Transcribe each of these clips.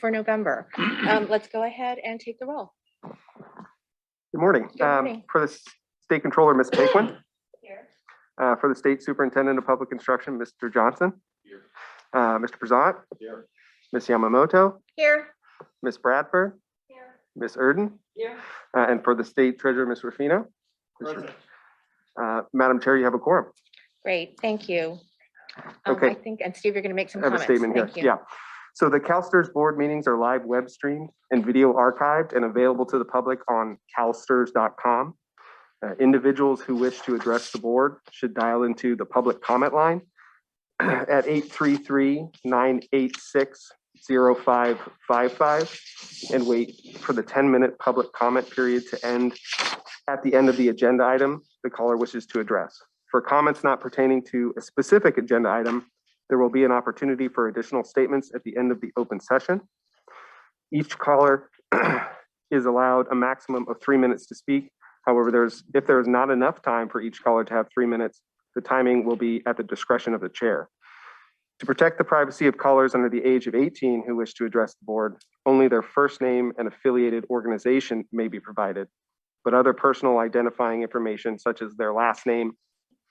for November. Let's go ahead and take the roll. Good morning. Good morning. For the State Controller, Ms. Paquin. Here. For the State Superintendent of Public Instruction, Mr. Johnson. Here. Mr. Prezant. Here. Ms. Yamamoto. Here. Ms. Bradford. Here. Ms. Erden. Here. And for the State Treasurer, Ms. Rufino. Present. Madam Chair, you have a quorum. Great, thank you. Okay. I think, and Steve, you're going to make some I have a comments. statement here. Thank you. Yeah. So the CalSTRS board meetings are live web streamed and video archived and available to the public on calstrs.com. Individuals who wish to address the board should dial into the public comment line at 833-986-0555 and wait for the 10-minute public comment period to end at the end of the agenda item the caller wishes to address. For comments not pertaining to a specific agenda item, there will be an opportunity for additional statements at the end of the open session. Each caller is allowed a maximum of 3 minutes to speak. However, if there is not enough time for each caller to have 3 minutes, the timing will be at the discretion of the chair. To protect the privacy of callers under the age of 18 who wish to address the board, only their first name and affiliated organization may be provided, but other personal identifying information such as their last name,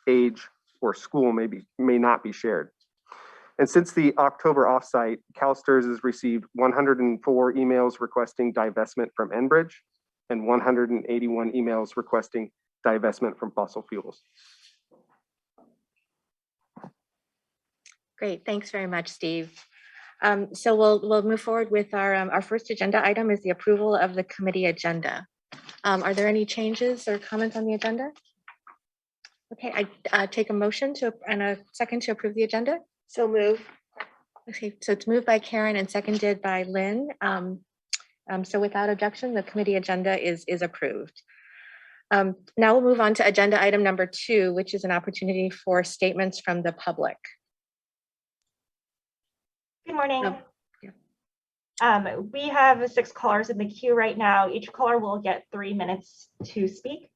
age, or school may not be shared. And since the October offsite, CalSTRS has received 104 emails requesting divestment from Enbridge and 181 emails requesting divestment from fossil fuels. Great, thanks very much, Steve. So we'll move forward with our first agenda item is the approval of the committee agenda. Are there any changes or comments on the agenda? Okay, I take a motion and a second to approve the agenda. So move. Okay, so it's moved by Karen and seconded by Lynn. So without objection, the committee agenda is approved. Now we'll move on to agenda item number 2, which is an opportunity for statements from the public. Good morning. Oh, yeah. We have 6 callers in the queue right now. Each caller will get 3 minutes to speak.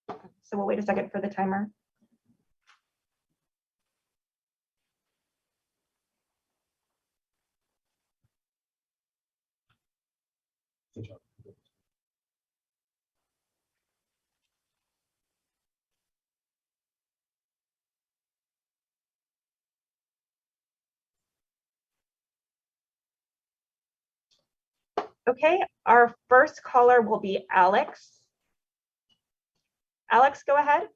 So we'll wait a second for the timer. Okay, our first caller will be Alex. Alex, go ahead.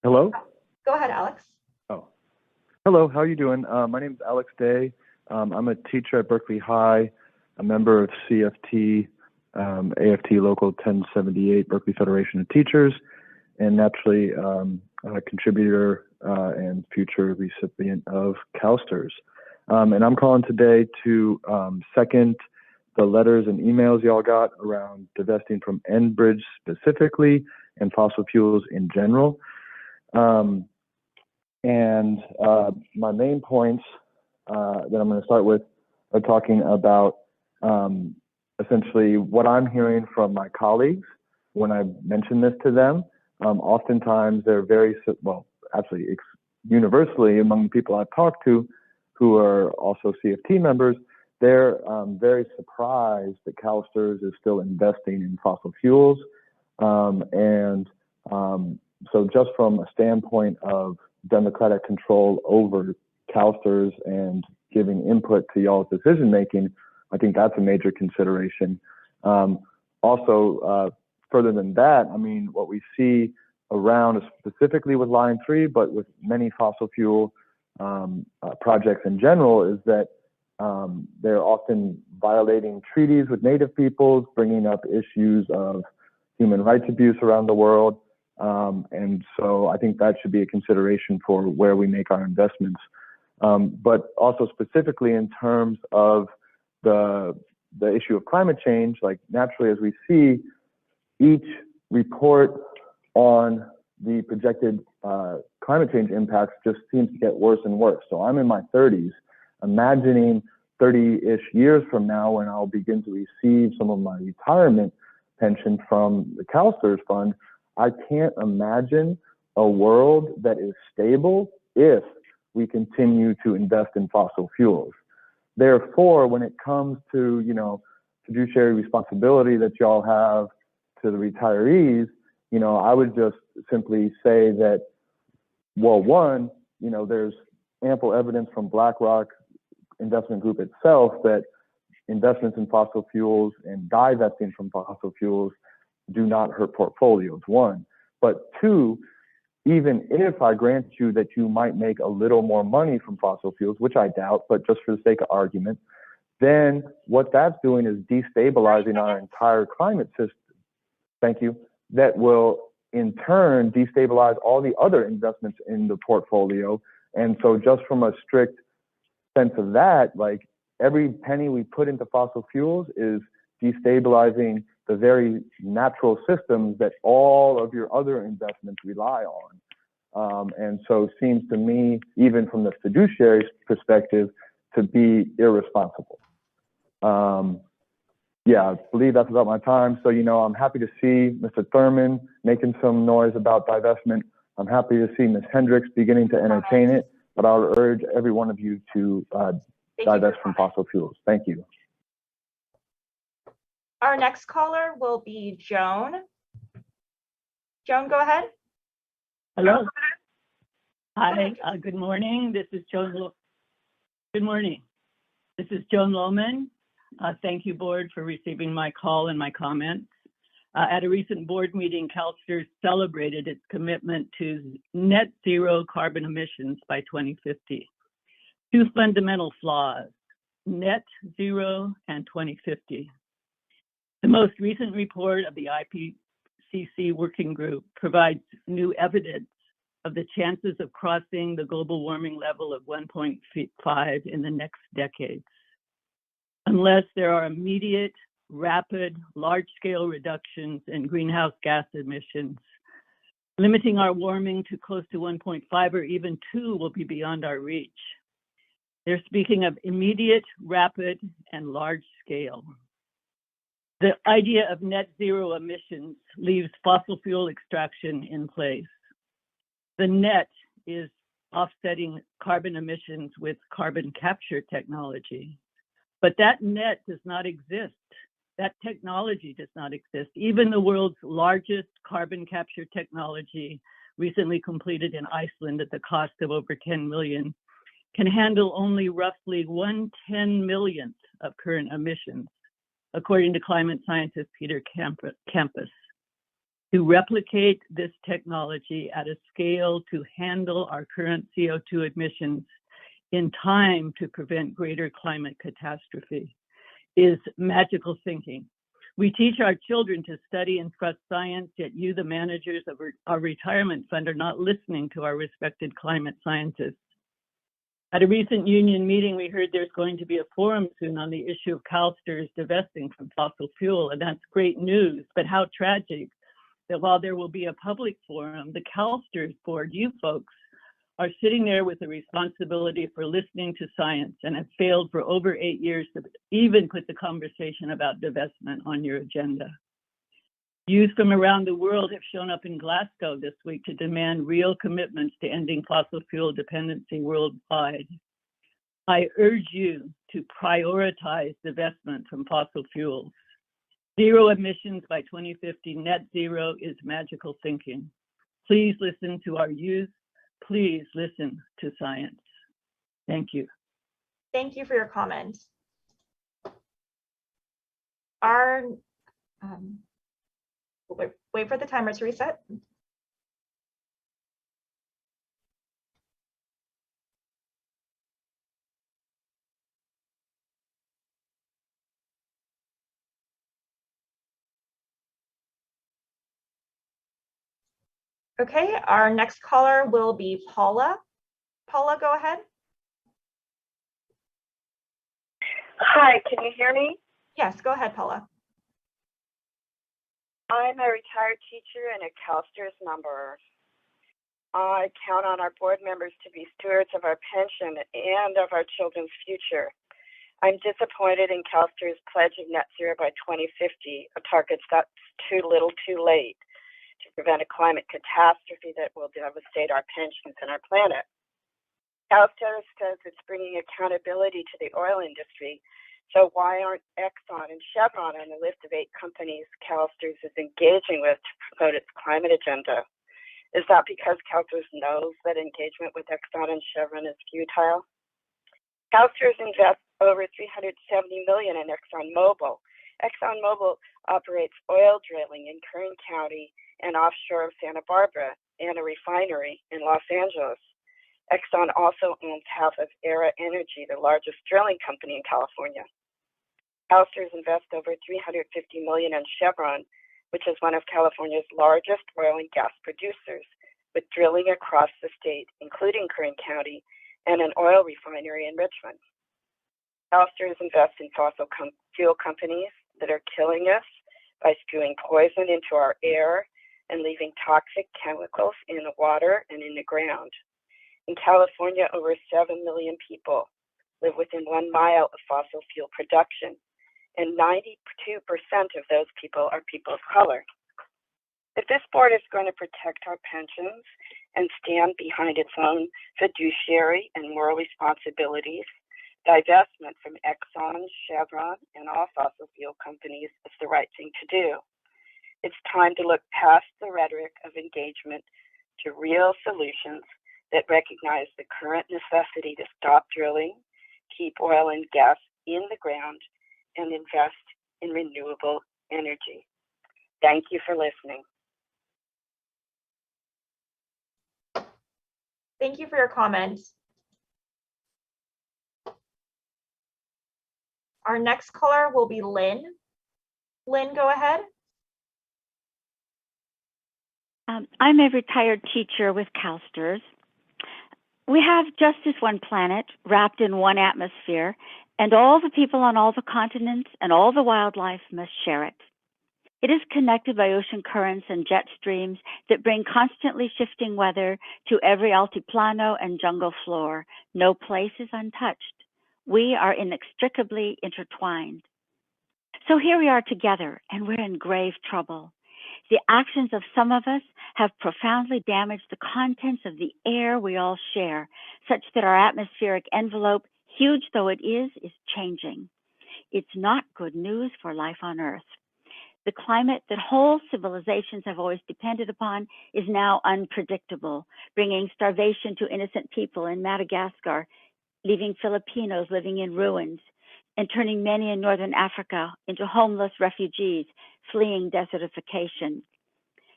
Hello? Go ahead, Alex. Oh, hello, how are you doing? My name is Alex Day. I'm a teacher at Berkeley High, a member of CFT, AFT Local 1078, Berkeley Federation of Teachers, and naturally a contributor and future recipient of CalSTRS. And I'm calling today to second the letters and emails y'all got around divesting from Enbridge specifically and fossil fuels in general. My main points that I'm going to start with are talking about essentially what I'm hearing from my colleagues when I mention this to them. Oftentimes they're very, well, actually universally among the people I've talked to who are also CFT members, they're very surprised that CalSTRS is still investing in fossil fuels. So just from a standpoint of democratic control over CalSTRS and giving input to y'all's decision making, I think that's a major consideration. Also, further than that, I mean, what we see around specifically with Line 3, but with many fossil fuel projects in general, is that they're often violating treaties with Native peoples, bringing up issues of human rights abuse around the world. And so I think that should be a consideration for where we make our investments. But also specifically in terms of the issue of climate change, like naturally as we see, each report on the projected climate change impacts just seems to get worse and worse. So I'm in my 30s, imagining 30-ish years from now when I'll begin to receive some of my retirement pension from the CalSTRS fund, I can't imagine a world that is stable if we continue to invest in fossil fuels. Therefore, when it comes to, you know, fiduciary responsibility that y'all have to the retirees, you know, I would just simply say that, well, one, you know, there's ample evidence from BlackRock investment group itself that investments in fossil fuels and divesting from fossil fuels do not hurt portfolios, one. But two, even if I grant you that you might make a little more money from fossil fuels, which I doubt, but just for the sake of argument, then what that's doing is destabilizing our entire climate system. Thank you. That will in turn destabilize all the other investments in the portfolio. And so just from a strict sense of that, like every penny we put into fossil fuels is destabilizing the very natural systems that all of your other investments rely on. And so seems to me, even from the fiduciary perspective, to be irresponsible. Yeah, I believe that's about my time. So, you know, I'm happy to see Mr. Thurman making some noise about divestment. I'm happy to see Ms. Hendricks beginning to entertain it, but I would urge every one of you to divest from fossil fuels. Thank you. Our next caller will be Joan. Joan, go ahead. Hello. Hi, good morning. This is Joan. Good morning. This is Joan Lohman. Thank you, board, for receiving my call and my comments. At a recent board meeting, CalSTRS celebrated its commitment to net zero carbon emissions by 2050. Two fundamental flaws, net zero and 2050. The most recent report of the IPCC working group provides new evidence of the chances of crossing the global warming level of 1.5 in the next decades, unless there are immediate, rapid, large-scale reductions in greenhouse gas emissions. Limiting our warming to close to 1.5 or even 2 will be beyond our reach. They're speaking of immediate, rapid, and large scale. The idea of net zero emissions leaves fossil fuel extraction in place. The net is offsetting carbon emissions with carbon capture technology. But that net does not exist. That technology does not exist. Even the world's largest carbon capture technology, recently completed in Iceland at the cost of over 10 million, can handle only roughly 1/10,000,000th of current emissions, according to climate scientist Peter Campus. To replicate this technology at a scale to handle our current CO2 emissions in time to prevent greater climate catastrophe is magical thinking. We teach our children to study and trust science, yet you, the managers of our retirement fund, are not listening to our respected climate scientists. At a recent union meeting, we heard there's going to be a forum soon on the issue of CalSTRS divesting from fossil fuel, and that's great news, but how tragic that while there will be a public forum, the CalSTRS board, you folks, are sitting there with the responsibility for listening to science and have failed for over 8 years to even put the conversation about divestment on your agenda. Youth from around the world have shown up in Glasgow this week to demand real commitments to ending fossil fuel dependency worldwide. I urge you to prioritize divestment from fossil fuels. Zero emissions by 2050, net zero is magical thinking. Please listen to our youth. Please listen to science. Thank you. Thank you for your comment. Wait for the timer to reset. Okay, our next caller will be Paula. Paula, go ahead. Hi, can you hear me? Yes, go ahead, Paula. I'm a retired teacher and a CalSTRS member. I count on our board members to be stewards of our pension and of our children's future. I'm disappointed in CalSTRS' pledge of net zero by 2050, a target that's too little too late. To prevent a climate catastrophe that will devastate our pensions and our planet. CalSTRS says it's bringing accountability to the oil industry. So why aren't Exxon and Chevron on the list of 8 companies CalSTRS is engaging with to promote its climate agenda? Is that because CalSTRS knows that engagement with Exxon and Chevron is futile? CalSTRS invests over $370 million in ExxonMobil. ExxonMobil operates oil drilling in Kern County and offshore of Santa Barbara and a refinery in Los Angeles. Exxon also owns half of Era Energy, the largest drilling company in California. CalSTRS invests over $350 million in Chevron, which is one of California's largest oil and gas producers, with drilling across the state, including Kern County, and an oil refinery in Richmond. CalSTRS invests in fossil fuel companies that are killing us by spewing poison into our air and leaving toxic chemicals in the water and in the ground. In California, over 7 million people live within 1 mile of fossil fuel production, and 92% of those people are people of color. If this board is going to protect our pensions and stand behind its own fiduciary and moral responsibilities, divestment from Exxon, Chevron, and all fossil fuel companies is the right thing to do. It's time to look past the rhetoric of engagement to real solutions that recognize the current necessity to stop drilling, keep oil and gas in the ground, and invest in renewable energy. Thank you for listening. Thank you for your comments. Our next caller will be Lynn. Lynn, go ahead. I'm a retired teacher with CalSTRS. We have just this one planet wrapped in one atmosphere, and all the people on all the continents and all the wildlife must share it. It is connected by ocean currents and jet streams that bring constantly shifting weather to every altiplano and jungle floor. No place is untouched. We are inextricably intertwined. So here we are together, and we're in grave trouble. The actions of some of us have profoundly damaged the contents of the air we all share, such that our atmospheric envelope, huge though it is changing. It's not good news for life on Earth. The climate that whole civilizations have always depended upon is now unpredictable, bringing starvation to innocent people in Madagascar, leaving Filipinos living in ruins, and turning many in northern Africa into homeless refugees fleeing desertification.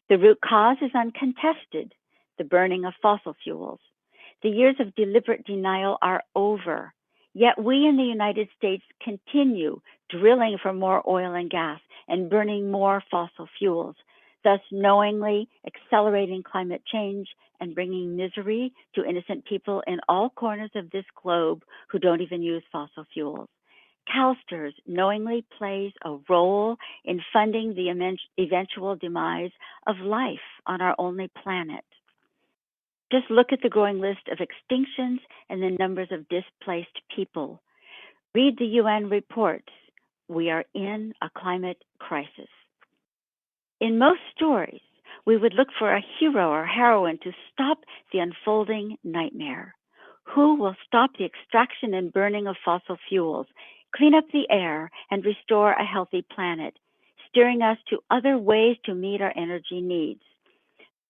The root cause is uncontested, the burning of fossil fuels. The years of deliberate denial are over, yet we in the United States continue drilling for more oil and gas and burning more fossil fuels, thus knowingly accelerating climate change and bringing misery to innocent people in all corners of this globe who don't even use fossil fuels. CalSTRS knowingly plays a role in funding the eventual demise of life on our only planet. Just look at the growing list of extinctions and the numbers of displaced people. Read the UN reports. We are in a climate crisis. In most stories, we would look for a hero or heroine to stop the unfolding nightmare. Who will stop the extraction and burning of fossil fuels, clean up the air, and restore a healthy planet, steering us to other ways to meet our energy needs?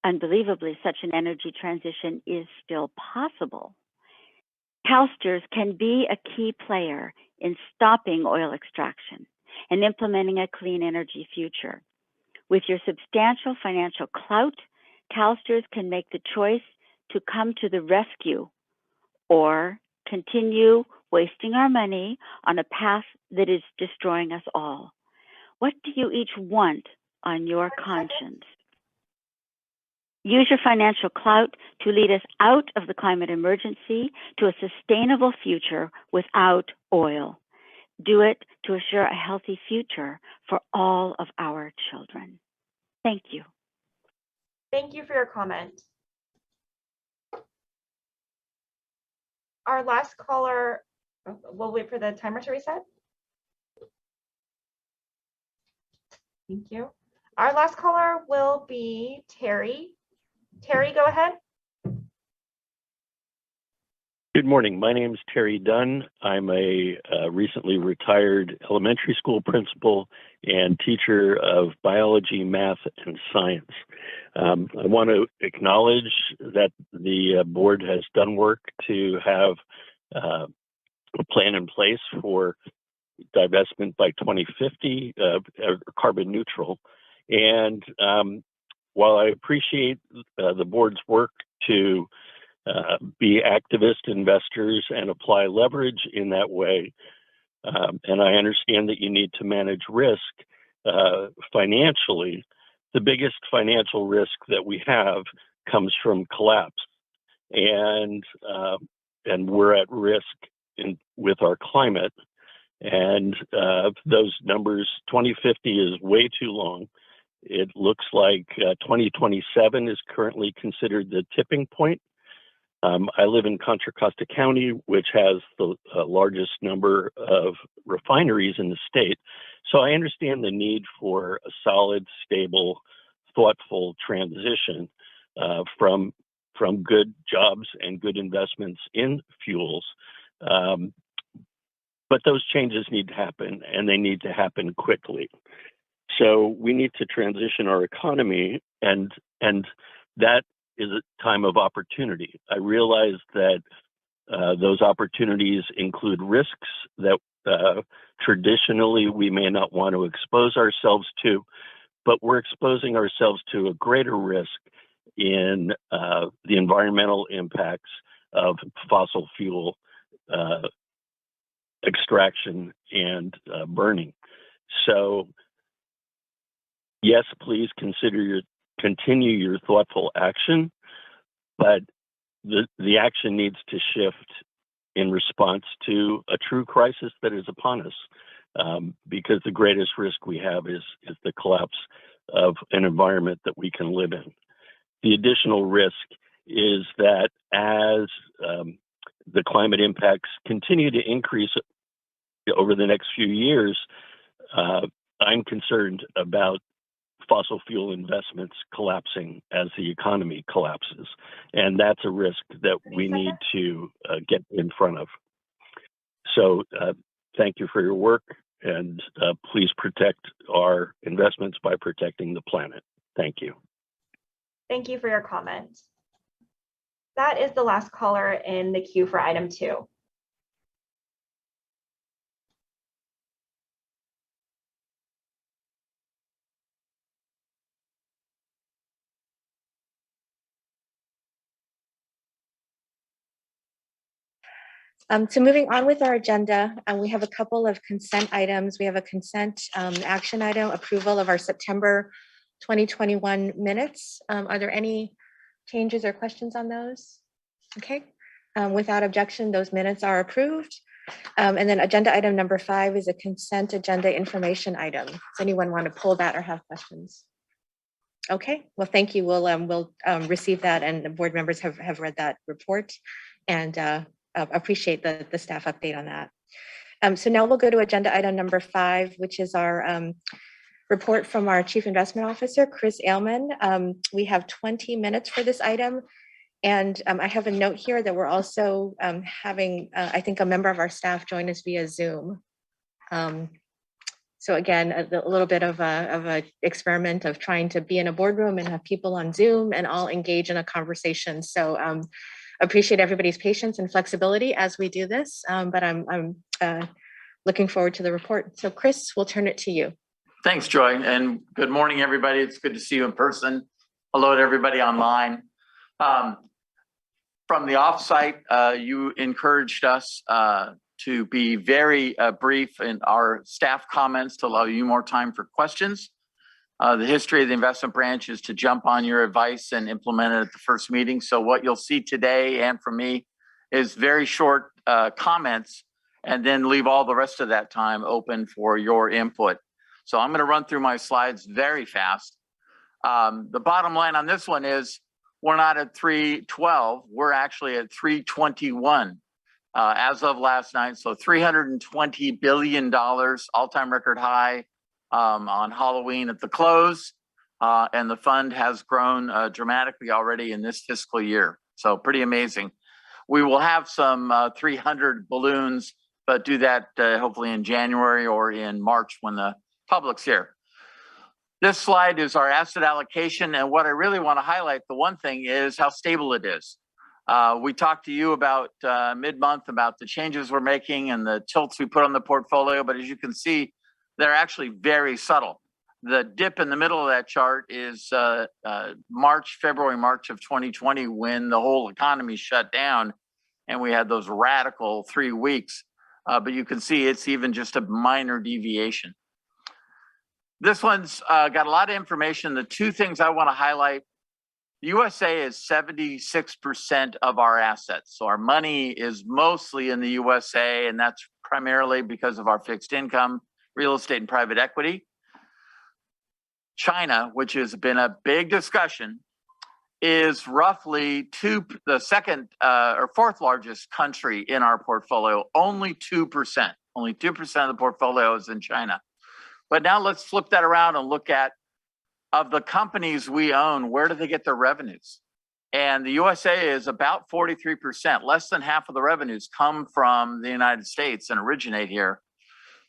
Unbelievably, such an energy transition is still possible. CalSTRS can be a key player in stopping oil extraction and implementing a clean energy future. With your substantial financial clout, CalSTRS can make the choice to come to the rescue or continue wasting our money on a path that is destroying us all. What do you each want on your conscience? Use your financial clout to lead us out of the climate emergency to a sustainable future without oil. Do it to assure a healthy future for all of our children. Thank you. Thank you for your comment. Our last caller, we'll wait for the timer to reset. Thank you. Our last caller will be Terry. Terry, go ahead. Good morning. My name is Terry Dunn. I'm a recently retired elementary school principal and teacher of biology, math, and science. I want to acknowledge that the board has done work to have a plan in place for divestment by 2050, carbon neutral. And while I appreciate the board's work to be activist investors and apply leverage in that way. And I understand that you need to manage risk financially. The biggest financial risk that we have comes from collapse. And we're at risk with our climate. And those numbers, 2050 is way too long. It looks like 2027 is currently considered the tipping point. I live in Contra Costa County, which has the largest number of refineries in the state. So I understand the need for a solid, stable, thoughtful transition from good jobs and good investments in fuels. But those changes need to happen, and they need to happen quickly. So we need to transition our economy, and that is a time of opportunity. I realize that those opportunities include risks that traditionally we may not want to expose ourselves to, but we're exposing ourselves to a greater risk in the environmental impacts of fossil fuel extraction and burning. So yes, please continue your thoughtful action, but the action needs to shift in response to a true crisis that is upon us, because the greatest risk we have is the collapse of an environment that we can live in. The additional risk is that as the climate impacts continue to increase over the next few years, I'm concerned about fossil fuel investments collapsing as the economy collapses. And that's a risk that we need to get in front of. So thank you for your work, and please protect our investments by protecting the planet. Thank you. Thank you for your comment. That is the last caller in the queue for item 2. So moving on with our agenda, we have a couple of consent items. We have a consent action item, approval of our September 2021 minutes. Are there any changes or questions on those? Okay, without objection, those minutes are approved. And then agenda item number 5 is a consent agenda information item. Does anyone want to pull that or have questions? Okay, well, thank you. We'll receive that, and the board members have read that report, and appreciate the staff update on that. So now we'll go to agenda item number 5, which is our report from our Chief Investment Officer, Chris Ailman. We have 20 minutes for this item. And I have a note here that we're also having, I think, a member of our staff join us via Zoom. So again, a little bit of a experiment of trying to be in a boardroom and have people on Zoom and all engage in a conversation. So appreciate everybody's patience and flexibility as we do this, but I'm looking forward to the report. So Chris, we'll turn it to you. Thanks, Joy, and good morning, everybody. It's good to see you in person. Hello to everybody online. From the offsite, you encouraged us to be very brief in our staff comments to allow you more time for questions. The history of the investment branch is to jump on your advice and implement it at the first meeting. So what you'll see today and from me is very short comments, and then leave all the rest of that time open for your input. So I'm going to run through my slides very fast. The bottom line on this one is we're not at 312, we're actually at 321 as of last night. So $320 billion, all-time record high on Halloween at the close. And the fund has grown dramatically already in this fiscal year. So pretty amazing. We will have some 300 balloons, but do that hopefully in January or in March when the public's here. This slide is our asset allocation. And what I really want to highlight, the one thing is how stable it is. We talked to you about mid-month about the changes we're making and the tilts we put on the portfolio. But as you can see, they're actually very subtle. The dip in the middle of that chart is February, March of 2020, when the whole economy shut down and we had those radical 3 weeks. But you can see it's even just a minor deviation. This one's got a lot of information. The two things I want to highlight: the USA is 76% of our assets. So our money is mostly in the USA, and that's primarily because of our fixed income, real estate, and private equity. China, which has been a big discussion, is roughly the second or fourth largest country in our portfolio, only 2%. Only 2% of the portfolio is in China. But now let's flip that around and look at, of the companies we own, where do they get their revenues? And the USA is about 43%. Less than half of the revenues come from the United States and originate here.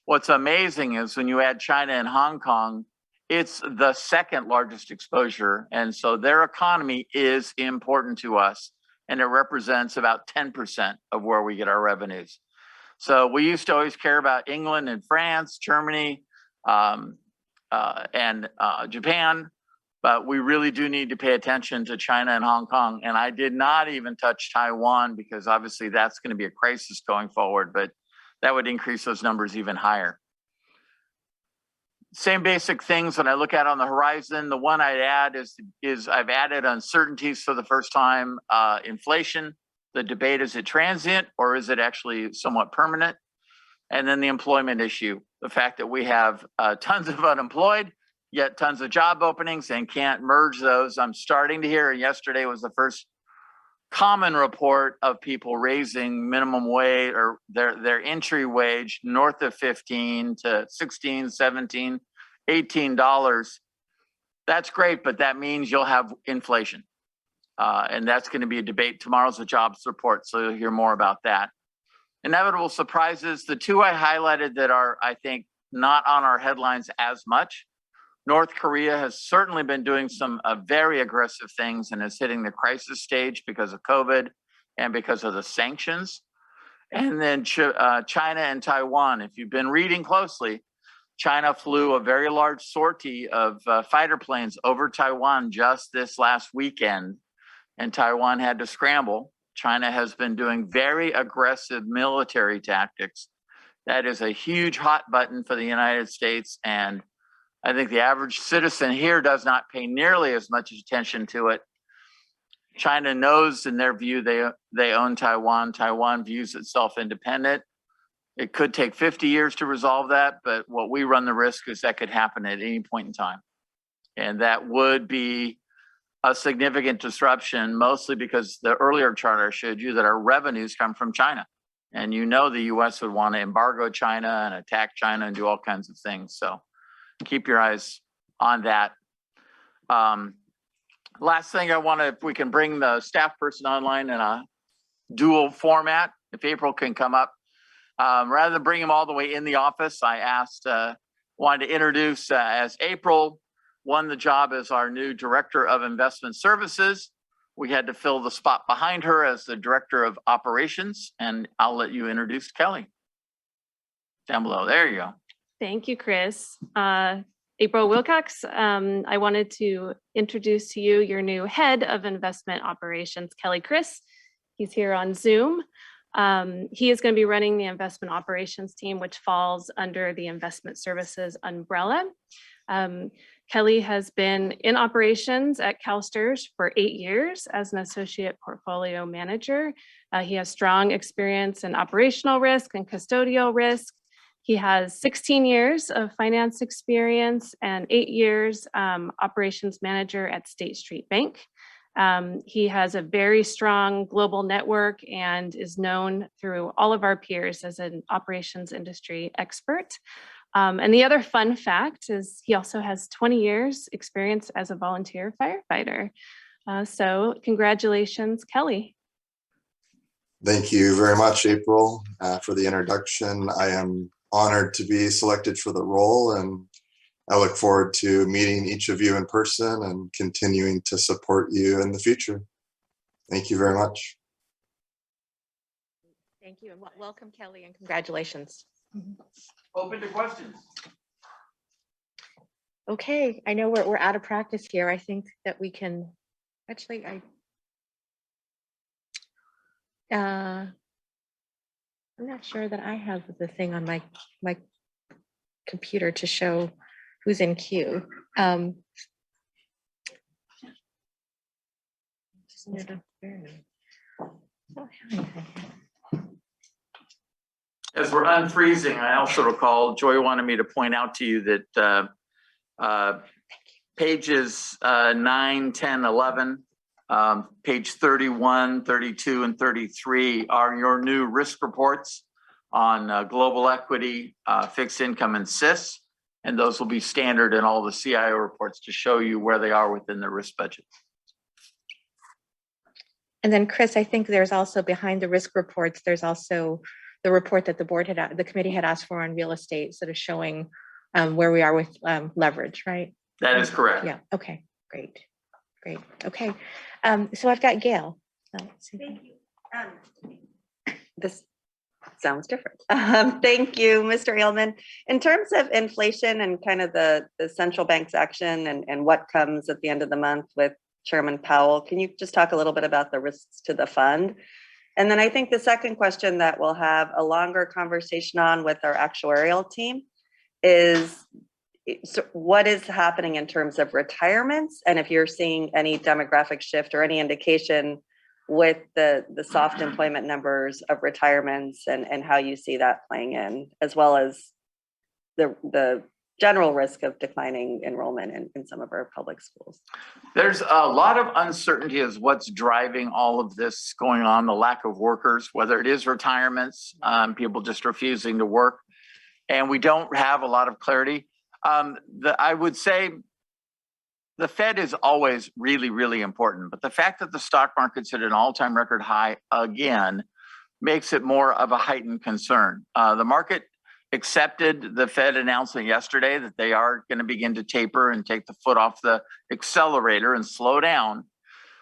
What's amazing is when you add China and Hong Kong, it's the second largest exposure. And so their economy is important to us, and it represents about 10% of where we get our revenues. So we used to always care about England and France, Germany, and Japan, but we really do need to pay attention to China and Hong Kong. And I did not even touch Taiwan, because obviously that's going to be a crisis going forward, but that would increase those numbers even higher. Same basic things when I look at on the horizon. The one I'd add is I've added uncertainties for the first time. Inflation, the debate, is it transient or is it actually somewhat permanent? And then the employment issue, the fact that we have tons of unemployed, yet tons of job openings, and can't merge those. I'm starting to hear, and yesterday was the first common report of people raising minimum wage or their entry wage north of 15 to 16, 17, $18. That's great, but that means you'll have inflation. And that's going to be a debate. Tomorrow's a jobs report, so you'll hear more about that. Inevitable surprises, the two I highlighted that are, I think, not on our headlines as much. North Korea has certainly been doing some very aggressive things and is hitting the crisis stage because of COVID and because of the sanctions. And then China and Taiwan. If you've been reading closely, China flew a very large sortie of fighter planes over Taiwan just this last weekend, and Taiwan had to scramble. China has been doing very aggressive military tactics. That is a huge hot button for the United States, and I think the average citizen here does not pay nearly as much attention to it. China knows, in their view, they own Taiwan. Taiwan views itself independent. It could take 50 years to resolve that, but what we run the risk is that could happen at any point in time. And that would be a significant disruption, mostly because the earlier chart I showed you that our revenues come from China. And you know the US would want to embargo China and attack China and do all kinds of things. So keep your eyes on that. Last thing I want to, if we can bring the staff person online in a dual format, if April can come up. Rather than bring him all the way in the office, I wanted to introduce as April won the job as our new Director of Investment Services. We had to fill the spot behind her as the Director of Operations, and I'll let you introduce Kelly. Down below, there you go. Thank you, Chris. April Wilcox, I wanted to introduce to you your new Head of Investment Operations, Kelly Chris. He's here on Zoom. He is going to be running the investment operations team, which falls under the investment services umbrella. Kelly has been in operations at CalSTRS for 8 years as an associate portfolio manager. He has strong experience in operational risk and custodial risk. He has 16 years of finance experience and 8 years operations manager at State Street Bank. He has a very strong global network and is known through all of our peers as an operations industry expert. And the other fun fact is he also has 20 years experience as a volunteer firefighter. So congratulations, Kelly. Thank you very much, April, for the introduction. I am honored to be selected for the role, and I look forward to meeting each of you in person and continuing to support you in the future. Thank you very much. Thank you, and welcome, Kelly, and congratulations. Open to questions. Okay, I know we're out of practice here. I think that we can, actually, I'm not sure that I have the thing on my computer to show who's in queue. As we're unfreezing, I also recall Joy wanted me to point out to you that pages 9, 10, 11, page 31, 32, and 33 are your new risk reports on global equity, fixed income, and CIS. And those will be standard in all the CIO reports to show you where they are within the risk budget. And then Chris, I think there's also behind the risk reports, there's also the report that the committee had asked for on real estate, sort of showing where we are with leverage, right? That is correct. Yeah, okay, great, okay. So I've got Gail. Thank you. This sounds different. Thank you, Mr. Ailman. In terms of inflation and kind of the central bank's action and what comes at the end of the month with Chairman Powell, can you just talk a little bit about the risks to the fund? And then I think the second question that we'll have a longer conversation on with our actuarial team is what is happening in terms of retirements, and if you're seeing any demographic shift or any indication with the soft employment numbers of retirements and how you see that playing in, as well as the general risk of declining enrollment in some of our public schools. There's a lot of uncertainty as what's driving all of this going on, the lack of workers, whether it is retirements, people just refusing to work, and we don't have a lot of clarity. I would say the Fed is always really, really important, but the fact that the stock market's at an all-time record high again makes it more of a heightened concern. The market accepted the Fed announcement yesterday that they are going to begin to taper and take the foot off the accelerator and slow down.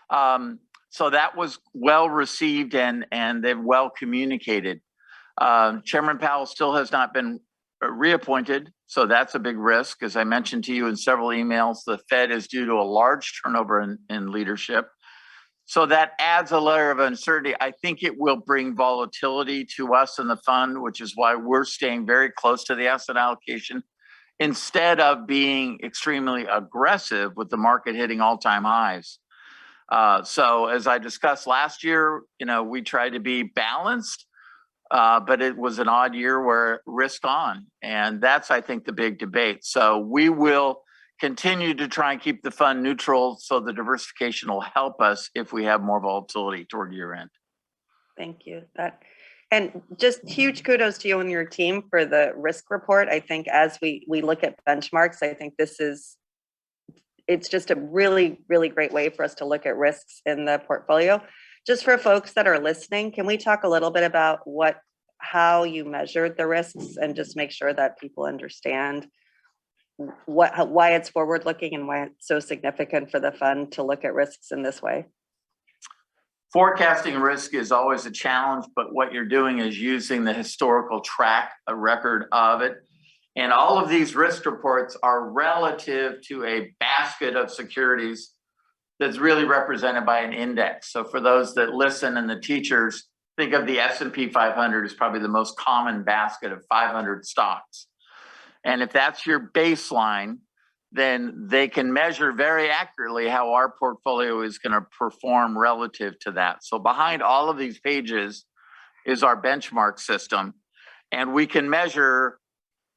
So that was well received and they've well communicated. Chairman Powell still has not been reappointed, so that's a big risk. As I mentioned to you in several emails, the Fed is due to a large turnover in leadership. So that adds a layer of uncertainty. I think it will bring volatility to us in the fund, which is why we're staying very close to the asset allocation instead of being extremely aggressive with the market hitting all-time highs. So as I discussed last year, we tried to be balanced, but it was an odd year where risk on, and that's, I think, the big debate. So we will continue to try and keep the fund neutral so the diversification will help us if we have more volatility toward year end. Thank you. And just huge kudos to you and your team for the risk report. I think as we look at benchmarks, I think it's just a really, really great way for us to look at risks in the portfolio. Just for folks that are listening, can we talk a little bit about how you measured the risks and just make sure that people understand why it's forward looking and why it's so significant for the fund to look at risks in this way? Forecasting risk is always a challenge, but what you're doing is using the historical track, a record of it. And all of these risk reports are relative to a basket of securities that's really represented by an index. So for those that listen and the teachers, think of the S&P 500 as probably the most common basket of 500 stocks. And if that's your baseline, then they can measure very accurately how our portfolio is going to perform relative to that. So behind all of these pages is our benchmark system. And we can measure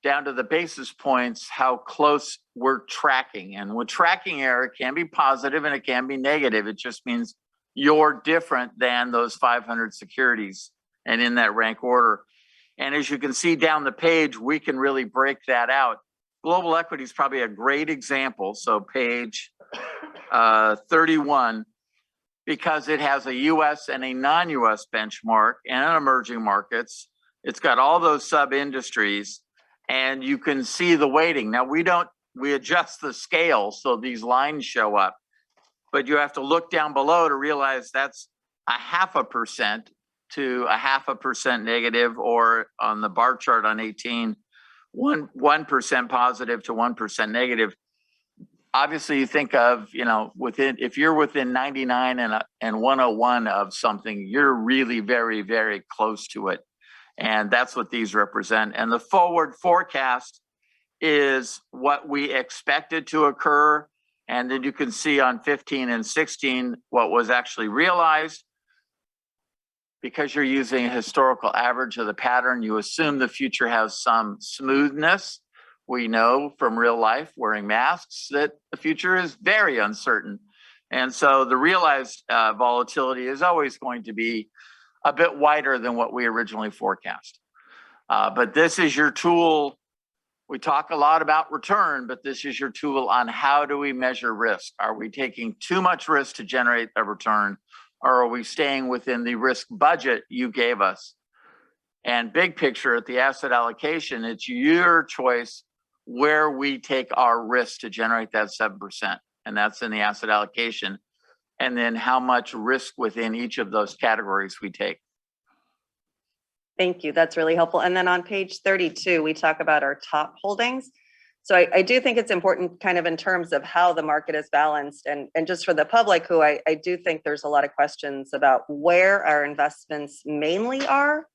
down to the basis points how close we're tracking. And with tracking error, it can be positive and it can be negative. It just means you're different than those 500 securities and in that rank order. And as you can see down the page, we can really break that out. Global equity is probably a great example. So page 31, because it has a US and a non-US benchmark and emerging markets. It's got all those sub-industries and you can see the weighting. Now we adjust the scale so these lines show up, but you have to look down below to realize that's 0.5% to 0.5% negative, or on the bar chart on 18, 1% positive to 1% negative. Obviously you think of, if you're within 99 and 101 of something, you're really very, very close to it. And that's what these represent. And the forward forecast is what we expected to occur. And then you can see on 15 and 16 what was actually realized. Because you're using a historical average of the pattern, you assume the future has some smoothness. We know from real life wearing masks that the future is very uncertain. And so the realized volatility is always going to be a bit wider than what we originally forecast. But this is your tool. We talk a lot about return, but this is your tool on how do we measure risk? Are we taking too much risk to generate a return? Or are we staying within the risk budget you gave us? And big picture at the asset allocation, it's your choice where we take our risk to generate that 7%. And that's in the asset allocation. And then how much risk within each of those categories we take. Thank you. That's really helpful. And then on page 32, we talk about our top holdings. So I do think it's important kind of in terms of how the market is balanced, and just for the public who I do think there's a lot of questions about where our investments mainly are,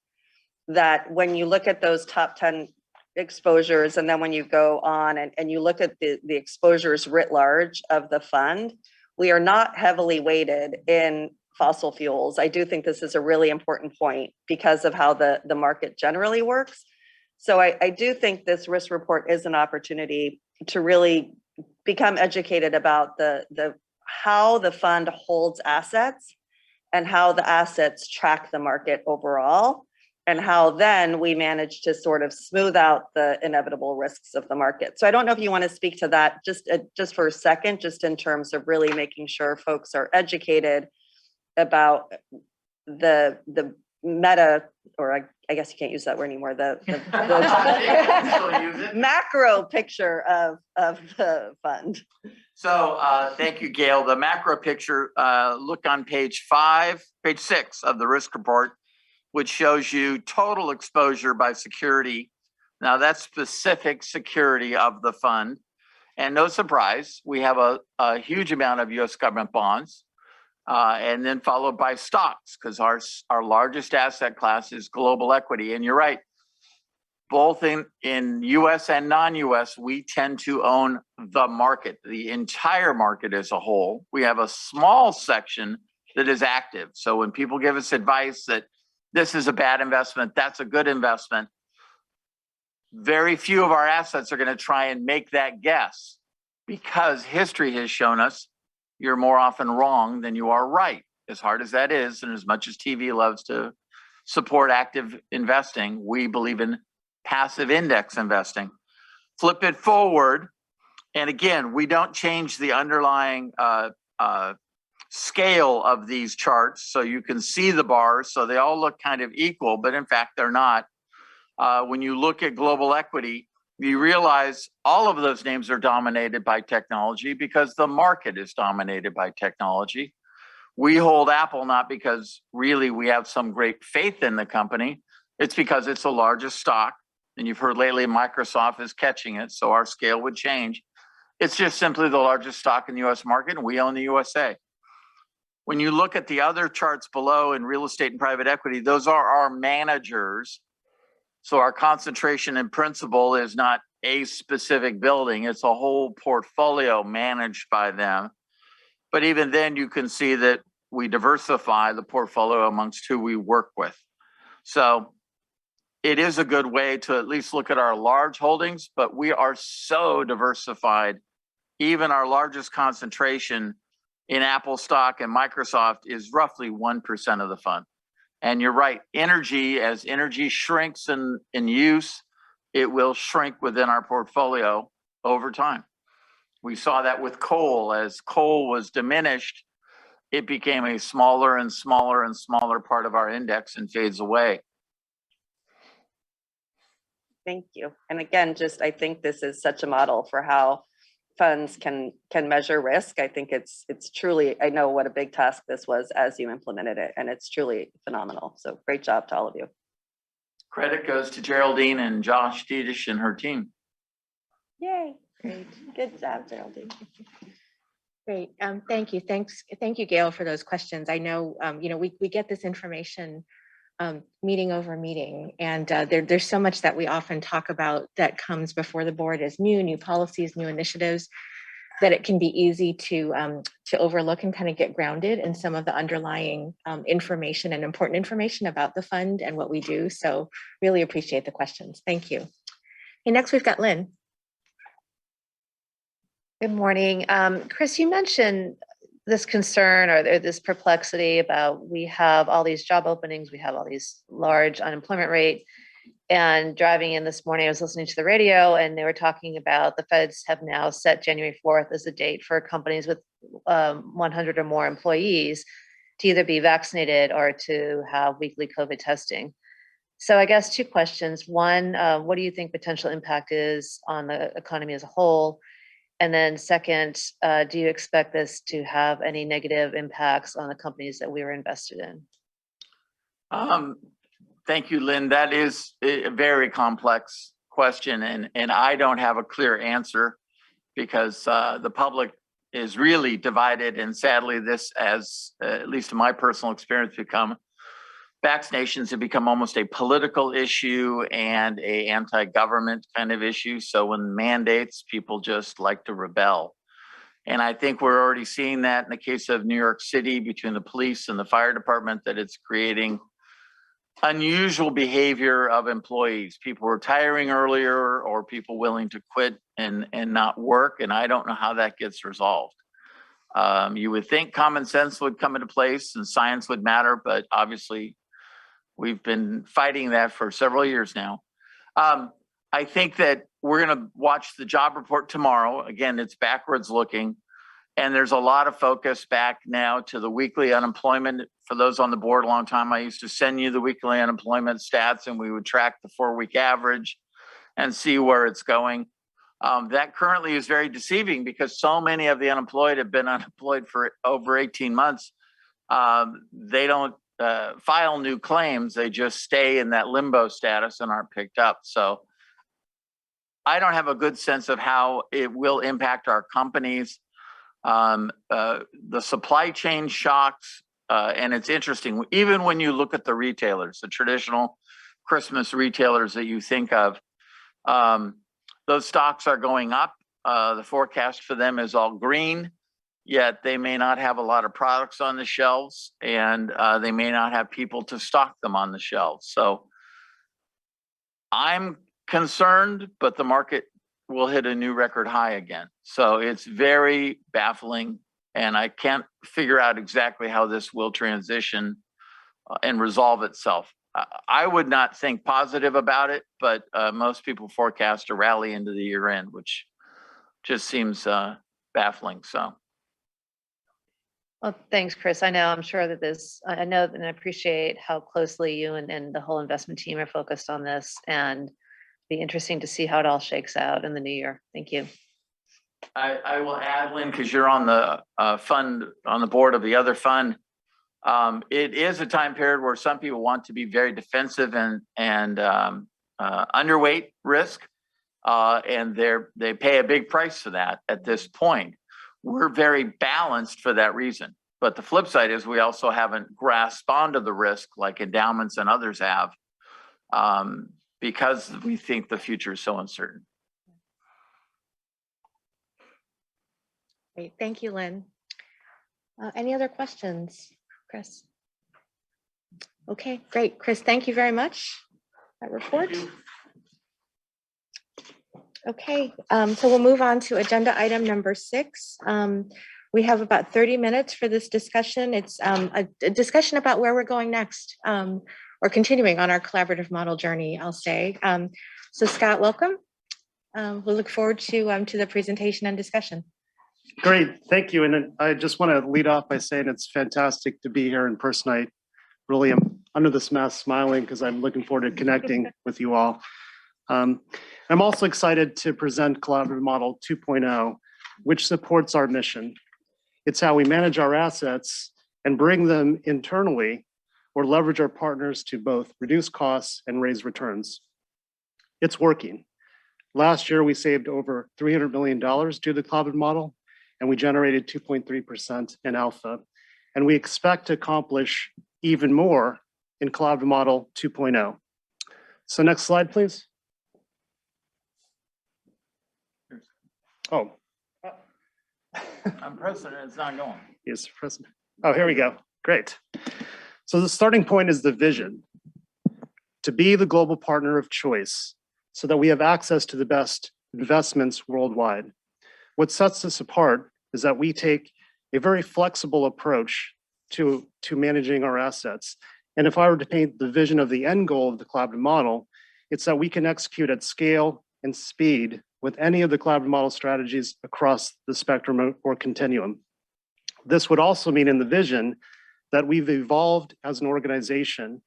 that when you look at those top 10 exposures, and then when you go on and you look at the exposures writ large of the fund, we are not heavily weighted in fossil fuels. I do think this is a really important point because of how the market generally works. So I do think this risk report is an opportunity to really become educated about how the fund holds assets and how the assets track the market overall, and how then we manage to sort of smooth out the inevitable risks of the market. So I don't know if you want to speak to that just for a second, just in terms of really making sure folks are educated about the meta, or I guess you can't use that word anymore, the macro picture of the fund. So thank you, Gail. The macro picture, look on page 6 of the risk report, which shows you total exposure by security. Now that's specific security of the fund. And no surprise, we have a huge amount of US government bonds. And then followed by stocks, because our largest asset class is global equity. And you're right, both in US and non-US, we tend to own the market, the entire market as a whole. We have a small section that is active. So when people give us advice that this is a bad investment, that's a good investment, very few of our assets are going to try and make that guess, because history has shown us you're more often wrong than you are right, as hard as that is. And as much as TV loves to support active investing, we believe in passive index investing. Flip it forward. And again, we don't change the underlying scale of these charts. So you can see the bars. So they all look kind of equal, but in fact, they're not. When you look at global equity, you realize all of those names are dominated by technology because the market is dominated by technology. We hold Apple not because really we have some great faith in the company. It's because it's the largest stock. And you've heard lately Microsoft is catching it, so our scale would change. It's just simply the largest stock in the US market, and we own the USA. When you look at the other charts below in real estate and private equity, those are our managers. So our concentration in principal is not a specific building, it's a whole portfolio managed by them. But even then you can see that we diversify the portfolio amongst who we work with. So it is a good way to at least look at our large holdings, but we are so diversified. Even our largest concentration in Apple stock and Microsoft is roughly 1% of the fund. And you're right, energy, as energy shrinks in use, it will shrink within our portfolio over time. We saw that with coal. As coal was diminished, it became a smaller and smaller and smaller part of our index and fades away. Thank you. And again, I think this is such a model for how funds can measure risk. I think it's truly, I know what a big task this was as you implemented it, and it's truly phenomenal. So great job to all of you. Credit goes to Geraldine and Josh Dedish and her team. Yay. Great. Good job, Geraldine. Great. Thank you. Thank you, Gail, for those questions. I know, we get this information meeting over meeting, and there's so much that we often talk about that comes before the board as new policies, new initiatives, that it can be easy to overlook and kind of get grounded in some of the underlying information and important information about the fund and what we do. So really appreciate the questions. Thank you. Okay, next we've got Lynn. Good morning. Chris, you mentioned this concern or this perplexity about we have all these job openings, we have all these large unemployment rate, and driving in this morning, I was listening to the radio and they were talking about the feds have now set January 4th as a date for companies with 100 or more employees to either be vaccinated or to have weekly COVID testing. So I guess two questions. One, what do you think potential impact is on the economy as a whole? And then second, do you expect this to have any negative impacts on the companies that we were invested in? Thank you, Lynn. That is a very complex question, and I don't have a clear answer because the public is really divided, and sadly, this, as at least in my personal experience, vaccinations have become almost a political issue and a anti-government kind of issue. So when mandates, people just like to rebel. And I think we're already seeing that in the case of New York City between the police and the fire department, that it's creating unusual behavior of employees, people retiring earlier or people willing to quit and not work. And I don't know how that gets resolved. You would think common sense would come into place and science would matter, but obviously we've been fighting that for several years now. I think that we're going to watch the job report tomorrow. Again, it's backwards looking. And there's a lot of focus back now to the weekly unemployment. For those on the board a long time, I used to send you the weekly unemployment stats and we would track the 4-week average and see where it's going. That currently is very deceiving because so many of the unemployed have been unemployed for over 18 months. They don't file new claims. They just stay in that limbo status and aren't picked up. So I don't have a good sense of how it will impact our companies. The supply chain shocks, and it's interesting, even when you look at the retailers, the traditional Christmas retailers that you think of, those stocks are going up. The forecast for them is all green, yet they may not have a lot of products on the shelves, and they may not have people to stock them on the shelves. So I'm concerned, but the market will hit a new record high again. So it's very baffling, and I can't figure out exactly how this will transition and resolve itself. I would not think positive about it, but most people forecast a rally into the year end, which just seems baffling. So. Well, thanks, Chris. I'm sure that I know and I appreciate how closely you and the whole investment team are focused on this, and be interesting to see how it all shakes out in the new year. Thank you. I will add, Lynn, because you're on the fund, on the board of the other fund. It is a time period where some people want to be very defensive and underweight risk, and they pay a big price for that at this point. We're very balanced for that reason. But the flip side is we also haven't grasped onto the risk like endowments and others have, because we think the future is so uncertain. Great, thank you, Lynn. Any other questions, Chris? Okay, great. Chris, thank you very much. That report. Okay, so we'll move on to agenda item number 6, We have about 30 minutes for this discussion. It's a discussion about where we're going next, or continuing on our collaborative model journey, I'll say. So Scott, welcome. We'll look forward to the presentation and discussion. Great, thank you. And then I just want to lead off by saying it's fantastic to be here in person. I really am under this mask smiling because I'm looking forward to connecting with you all. I'm also excited to present Collaborative Model 2.0, which supports our mission. It's how we manage our assets and bring them internally or leverage our partners to both reduce costs and raise returns. It's working. Last year, we saved over $300 million due to the Collaborative Model, and we generated 2.3% in alpha. And we expect to accomplish even more in Collaborative Model 2.0. So next slide, please. Oh. I'm president, it's not going. Yes, President. Oh, here we go. Great. So the starting point is the vision: to be the global partner of choice so that we have access to the best investments worldwide. What sets us apart is that we take a very flexible approach to managing our assets. And if I were to paint the vision of the end goal of the collaborative model, it's that we can execute at scale and speed with any of the collaborative model strategies across the spectrum or continuum. This would also mean in the vision that we've evolved as an organization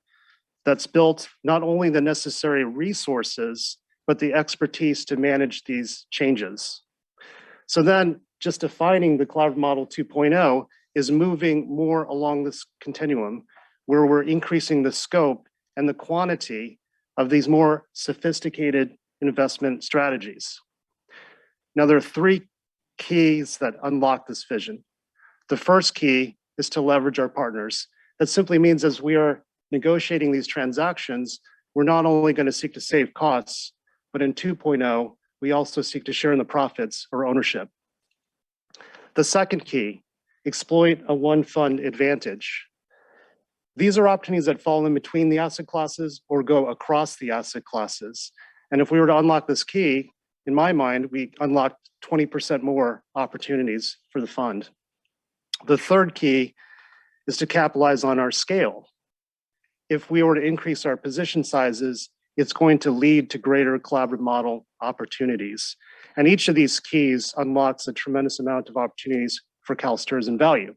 that's built not only the necessary resources, but the expertise to manage these changes. So then just defining the Collaborative Model 2.0 is moving more along this continuum where we're increasing the scope and the quantity of these more sophisticated investment strategies. Now, there are three keys that unlock this vision. The first key is to leverage our partners. That simply means as we are negotiating these transactions, we're not only going to seek to save costs, but in 2.0, we also seek to share in the profits or ownership. The second key, exploit a one fund advantage. These are opportunities that fall in between the asset classes or go across the asset classes. And if we were to unlock this key, in my mind, we unlocked 20% more opportunities for the fund. The third key is to capitalize on our scale. If we were to increase our position sizes, it's going to lead to greater collaborative model opportunities. And each of these keys unlocks a tremendous amount of opportunities for CalSTRS and value.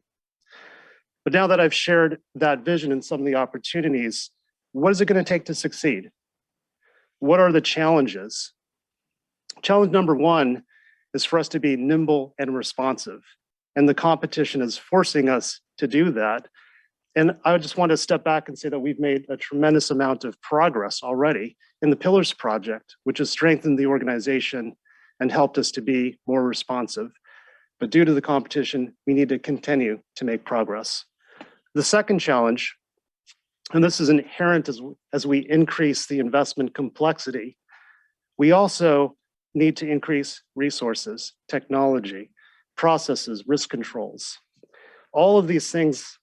But now that I've shared that vision and some of the opportunities, what is it going to take to succeed? What are the challenges? Challenge number one is for us to be nimble and responsive. And the competition is forcing us to do that. And I just want to step back and say that we've made a tremendous amount of progress already in the Pillars project, which has strengthened the organization and helped us to be more responsive. But due to the competition, we need to continue to make progress. The second challenge, and this is inherent as we increase the investment complexity, we also need to increase resources, technology, processes, risk controls. All of these things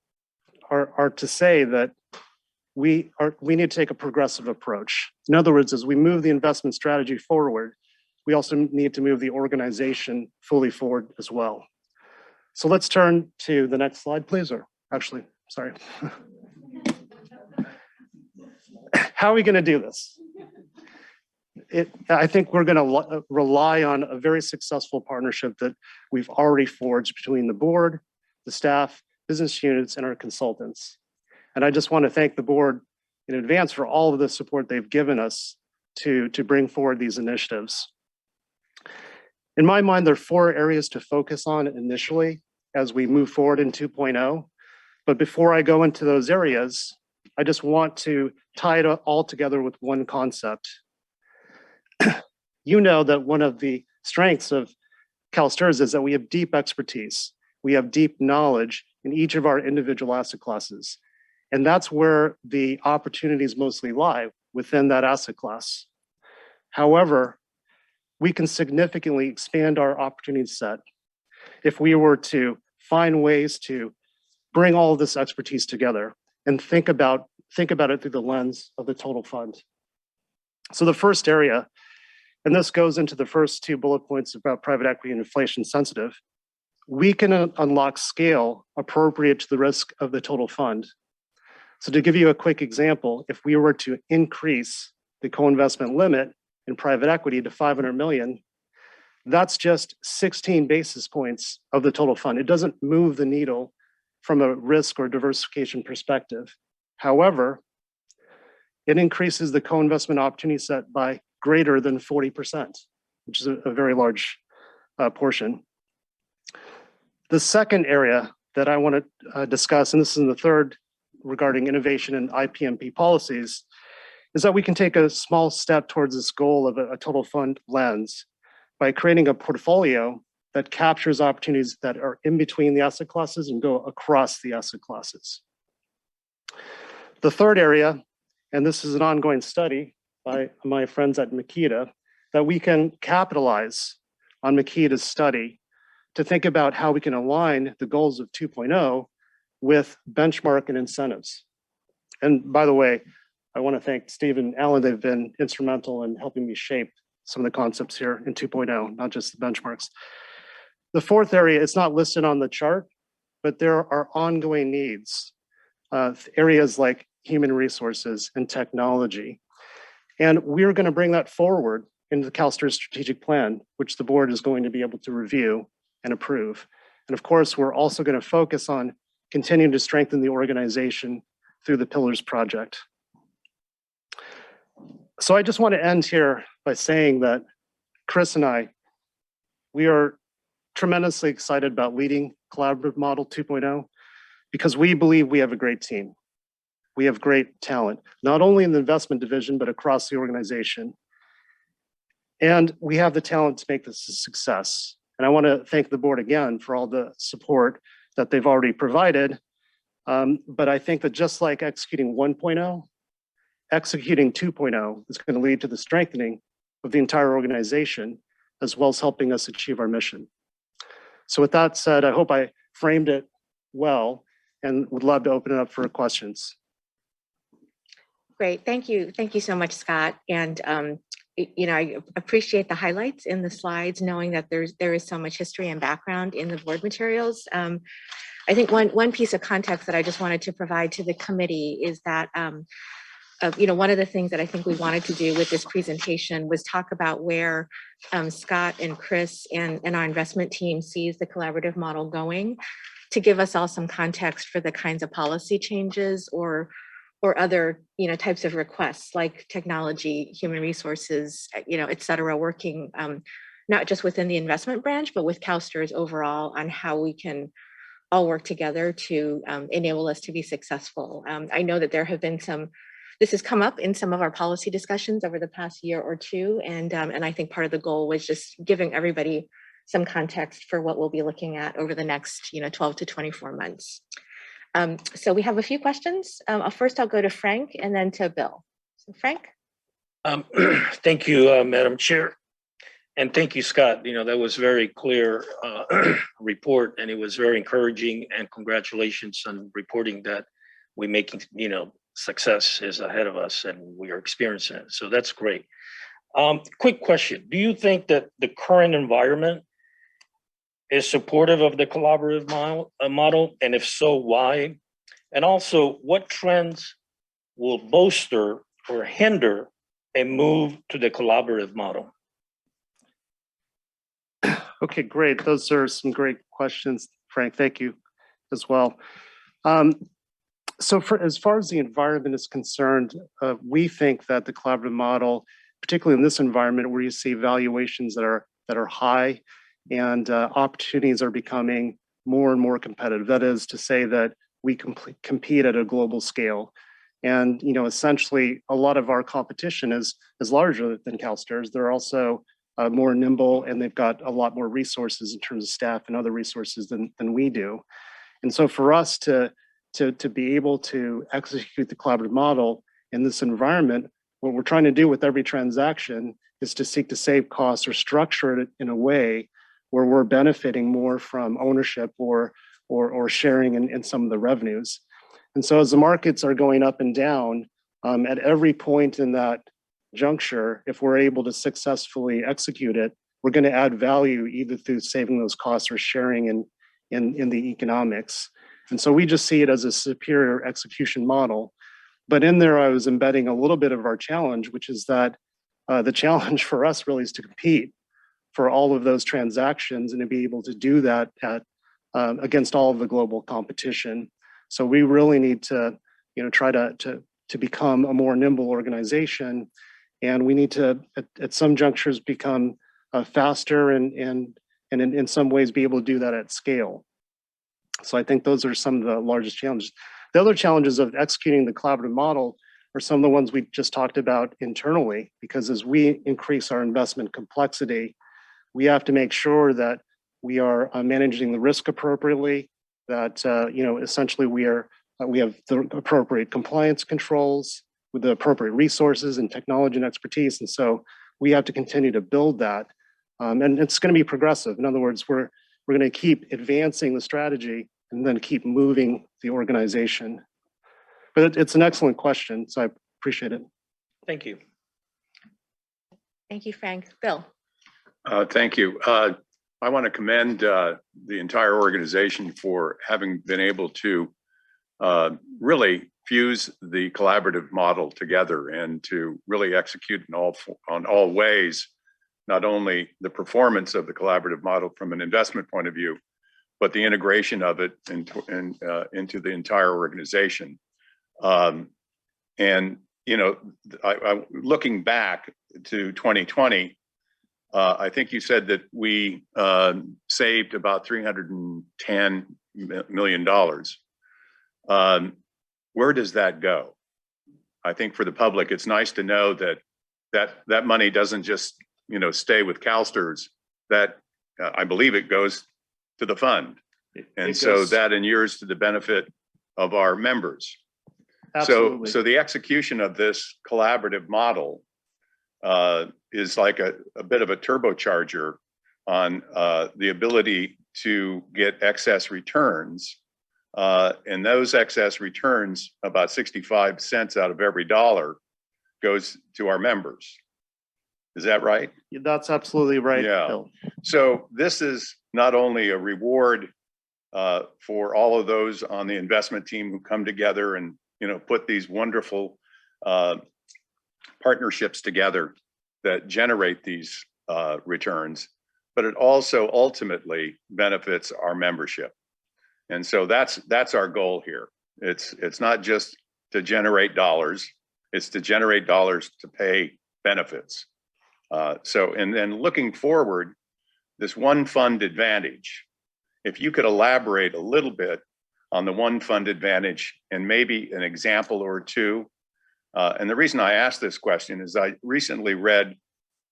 are to say that we need to take a progressive approach. In other words, as we move the investment strategy forward, we also need to move the organization fully forward as well. So let's turn to the next slide, please, or actually, sorry. How are we going to do this? I think we're going to rely on a very successful partnership that we've already forged between the board, the staff, business units, and our consultants. And I just want to thank the board in advance for all of the support they've given us to bring forward these initiatives. In my mind, there are 4 areas to focus on initially as we move forward in 2.0. But before I go into those areas, I just want to tie it all together with one concept. You know that one of the strengths of CalSTRS is that we have deep expertise. We have deep knowledge in each of our individual asset classes. And that's where the opportunities mostly lie, within that asset class. However, we can significantly expand our opportunity set if we were to find ways to bring all of this expertise together and think about it through the lens of the total fund. So the first area, and this goes into the first 2 bullet points about private equity and inflation sensitive, we can unlock scale appropriate to the risk of the total fund. So to give you a quick example, if we were to increase the co-investment limit in private equity to 500 million, that's just 16 basis points of the total fund. It doesn't move the needle from a risk or diversification perspective. However, it increases the co-investment opportunity set by greater than 40%, which is a very large portion. The second area that I want to discuss, and this is in the third regarding innovation and IPMP policies, is that we can take a small step towards this goal of a total fund lens by creating a portfolio that captures opportunities that are in between the asset classes and go across the asset classes. The third area, and this is an ongoing study by my friends at Makita, that we can capitalize on Makita's study to think about how we can align the goals of 2.0 with benchmark and incentives. And by the way, I want to thank Steve and Alan. They've been instrumental in helping me shape some of the concepts here in 2.0, not just the benchmarks. The fourth area, it's not listed on the chart, but there are ongoing needs, areas like human resources and technology. And we're going to bring that forward into the CalSTRS strategic plan, which the board is going to be able to review and approve. And of course, we're also going to focus on continuing to strengthen the organization through the Pillars project. So I just want to end here by saying that Chris and I, we are tremendously excited about leading Collaborative Model 2.0 because we believe we have a great team. We have great talent, not only in the investment division, but across the organization. And we have the talent to make this a success. And I want to thank the board again for all the support that they've already provided. But I think that just like executing 1.0, executing 2.0 is going to lead to the strengthening of the entire organization, as well as helping us achieve our mission. So with that said, I hope I framed it well and would love to open it up for questions. Great, thank you. Thank you so much, Scott. And I appreciate the highlights in the slides, knowing that there is so much history and background in the board materials. I think one piece of context that I just wanted to provide to the committee is that one of the things that I think we wanted to do with this presentation was talk about where Scott and Chris and our investment team sees the collaborative model going, to give us all some context for the kinds of policy changes or other types of requests like technology, human resources, et cetera, working not just within the investment branch, but with CalSTRS overall on how we can all work together to enable us to be successful. I know that there have been this has come up in some of our policy discussions over the past year or two, and I think part of the goal was just giving everybody some context for what we'll be looking at over the next 12 to 24 months. So we have a few questions. First, I'll go to Frank and then to Bill. So Frank? Thank you, Madam Chair. And thank you, Scott. That was very clear report, and it was very encouraging, and congratulations on reporting that we're making, success is ahead of us and we are experiencing it. So that's great. Quick question. Do you think that the current environment is supportive of the collaborative model? And if so, why? And also, what trends will bolster or hinder a move to the collaborative model? Okay, great. Those are some great questions, Frank. Thank you as well. So as far as the environment is concerned, we think that the collaborative model, particularly in this environment where you see valuations that are high and opportunities are becoming more and more competitive. That is to say that we compete at a global scale. And essentially, a lot of our competition is larger than CalSTRS. They're also more nimble, and they've got a lot more resources in terms of staff and other resources than we do. And so for us to be able to execute the collaborative model in this environment, what we're trying to do with every transaction is to seek to save costs or structure it in a way where we're benefiting more from ownership or sharing in some of the revenues. And so as the markets are going up and down, at every point in that juncture, if we're able to successfully execute it, we're going to add value either through saving those costs or sharing in the economics. And so we just see it as a superior execution model. But in there, I was embedding a little bit of our challenge, which is that the challenge for us really is to compete for all of those transactions and to be able to do that at against all of the global competition. So we really need to, try to become a more nimble organization, and we need to, at some junctures, become faster and in some ways be able to do that at scale. So I think those are some of the largest challenges. The other challenges of executing the collaborative model are some of the ones we just talked about internally, because as we increase our investment complexity, we have to make sure that we are managing the risk appropriately, that essentially we have the appropriate compliance controls with the appropriate resources and technology and expertise. And so we have to continue to build that. And it's going to be progressive. In other words, we're going to keep advancing the strategy and then keep moving the organization. But it's an excellent question, so I appreciate it. Thank you. Thank you, Frank. Bill? Thank you. I want to commend the entire organization for having been able to really fuse the collaborative model together and to really execute on all ways, not only the performance of the collaborative model from an investment point of view, but the integration of it into the entire organization. Looking back to 2020, I think you said that we saved about $310 million. Where does that go? I think for the public, it's nice to know that money doesn't just stay with CalSTRS. That I believe it goes to the fund, and so that inures to the benefit of our members. Absolutely. So the execution of this collaborative model is like a bit of a turbocharger on the ability to get excess returns. And those excess returns, about 65 cents out of every dollar, goes to our members. Is that right? That's absolutely right, Yeah. Bill. So this is not only a reward for all of those on the investment team who come together and put these wonderful partnerships together that generate these returns, but it also ultimately benefits our membership. And so that's our goal here. It's not just to generate dollars, it's to generate dollars to pay benefits. And then looking forward, this one fund advantage, if you could elaborate a little bit on the one fund advantage and maybe an example or two. And the reason I asked this question is I recently read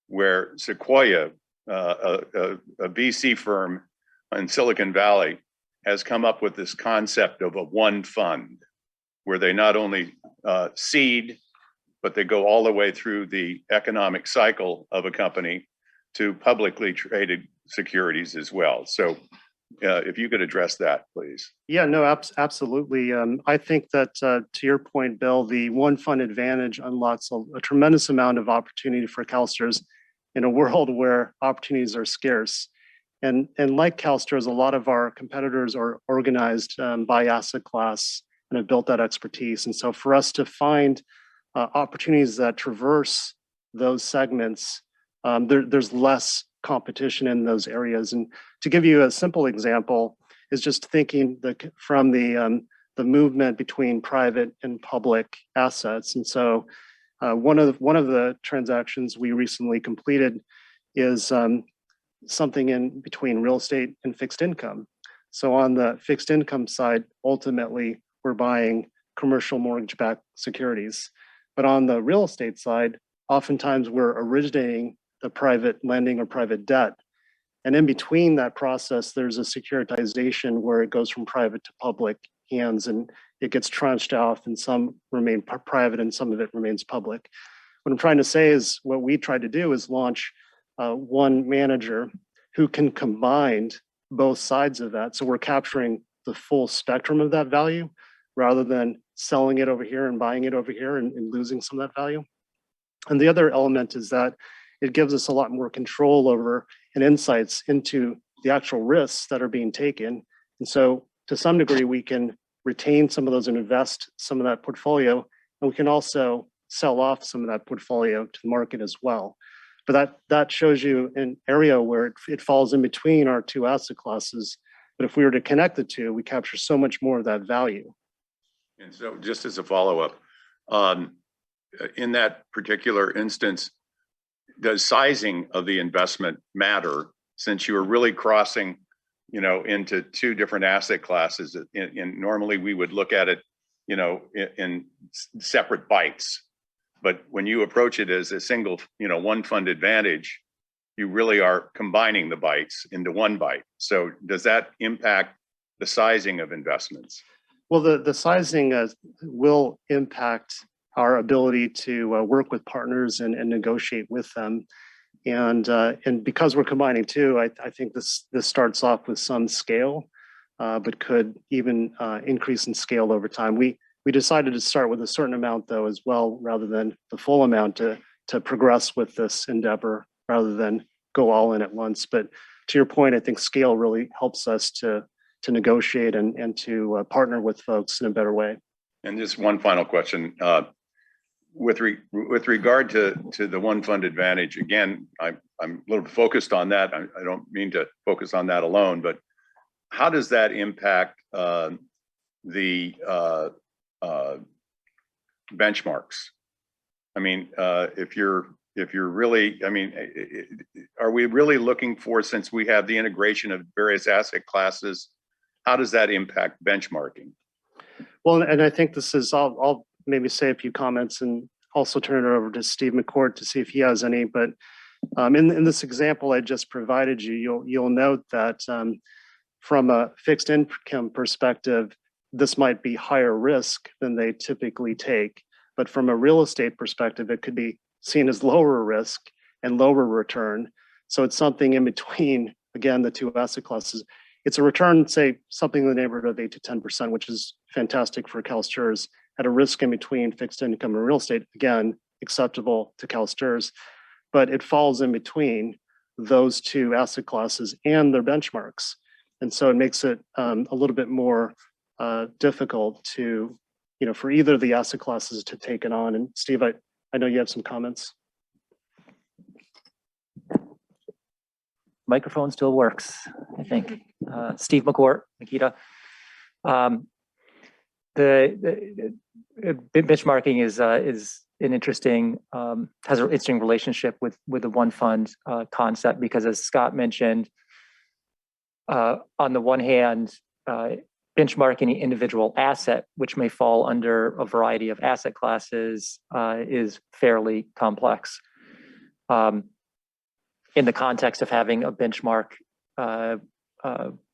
where Sequoia, a VC firm in Silicon Valley, has come up with this concept of a one fund, where they not only seed, but they go all the way through the economic cycle of a company to publicly traded securities as well. So if you could address that, please. Yeah, no, absolutely. I think that to your point, Bill, the one fund advantage unlocks a tremendous amount of opportunity for CalSTRS in a world where opportunities are scarce. And like CalSTRS, a lot of our competitors are organized by asset class and have built that expertise. And so for us to find opportunities that traverse those segments, there's less competition in those areas. And to give you a simple example is just thinking from the movement between private and public assets. And so one of the transactions we recently completed is something in between real estate and fixed income. So on the fixed income side, ultimately, we're buying commercial mortgage-backed securities. But on the real estate side, oftentimes we're originating the private lending or private debt. And in between that process, there's a securitization where it goes from private to public hands and it gets tranched off, and some remain private and some of it remains public. What I'm trying to say is what we tried to do is launch one manager who can combine both sides of that. So we're capturing the full spectrum of that value rather than selling it over here and buying it over here and losing some of that value. And the other element is that it gives us a lot more control over and insights into the actual risks that are being taken And so to some degree, we can retain some of those and invest some of that portfolio. And we can also sell off some of that portfolio to the market as well. But that shows you an area where it falls in between our two asset classes. But if we were to connect the two, we capture so much more of that value. And so just as a follow-up, in that particular instance, does sizing of the investment matter since you are really crossing, into two different asset classes? And normally we would look at it, in separate bites. But when you approach it as a single, one fund advantage, you really are combining the bites into one bite. So does that impact the sizing of investments? Well, the sizing will impact our ability to work with partners and negotiate with them. And because we're combining two, I think this starts off with some scale, but could even increase in scale over time. We decided to start with a certain amount though as well, rather than the full amount to progress with this endeavor rather than go all in at once. But to your point, I think scale really helps us to negotiate and to partner with folks in a better way. And just one final question. With regard to the one fund advantage, again, I'm a little focused on that. I don't mean to focus on that alone, but how does that impact the benchmarks? I mean, if you're really, are we really looking for, since we have the integration of various asset classes, how does that impact benchmarking? Well, and I think this is, I'll maybe say a few comments and also turn it over to Steve McCourt to see if he has any. But in this example I just provided you, you'll note that from a fixed income perspective, this might be higher risk than they typically take. But from a real estate perspective, it could be seen as lower risk and lower return. So it's something in between, again, the two asset classes. It's a return, say, something in the neighborhood of 8 to 10%, which is fantastic for CalSTRS, at a risk in between fixed income and real estate, again, acceptable to CalSTRS. But it falls in between those two asset classes and their benchmarks. And so it makes it a little bit more difficult to, for either of the asset classes to take it on. And Steve, I know you have some comments. Microphone still works, I think. Steve McCourt, Nikita. The benchmarking is an interesting, has an interesting relationship with the one fund concept, because as Scott mentioned, on the one hand, benchmarking the individual asset, which may fall under a variety of asset classes, is fairly complex. In the context of having a benchmark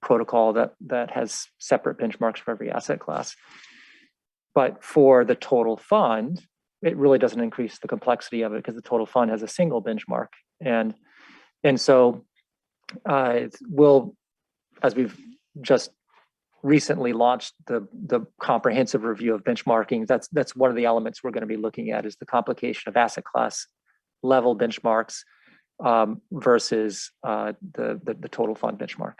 protocol that has separate benchmarks for every asset class. But for the total fund, it really doesn't increase the complexity of it, because the total fund has a single benchmark. And so we'll, as we've just recently launched the comprehensive review of benchmarking, that's one of the elements we're going to be looking at, is the complication of asset class level benchmarks versus the total fund benchmark.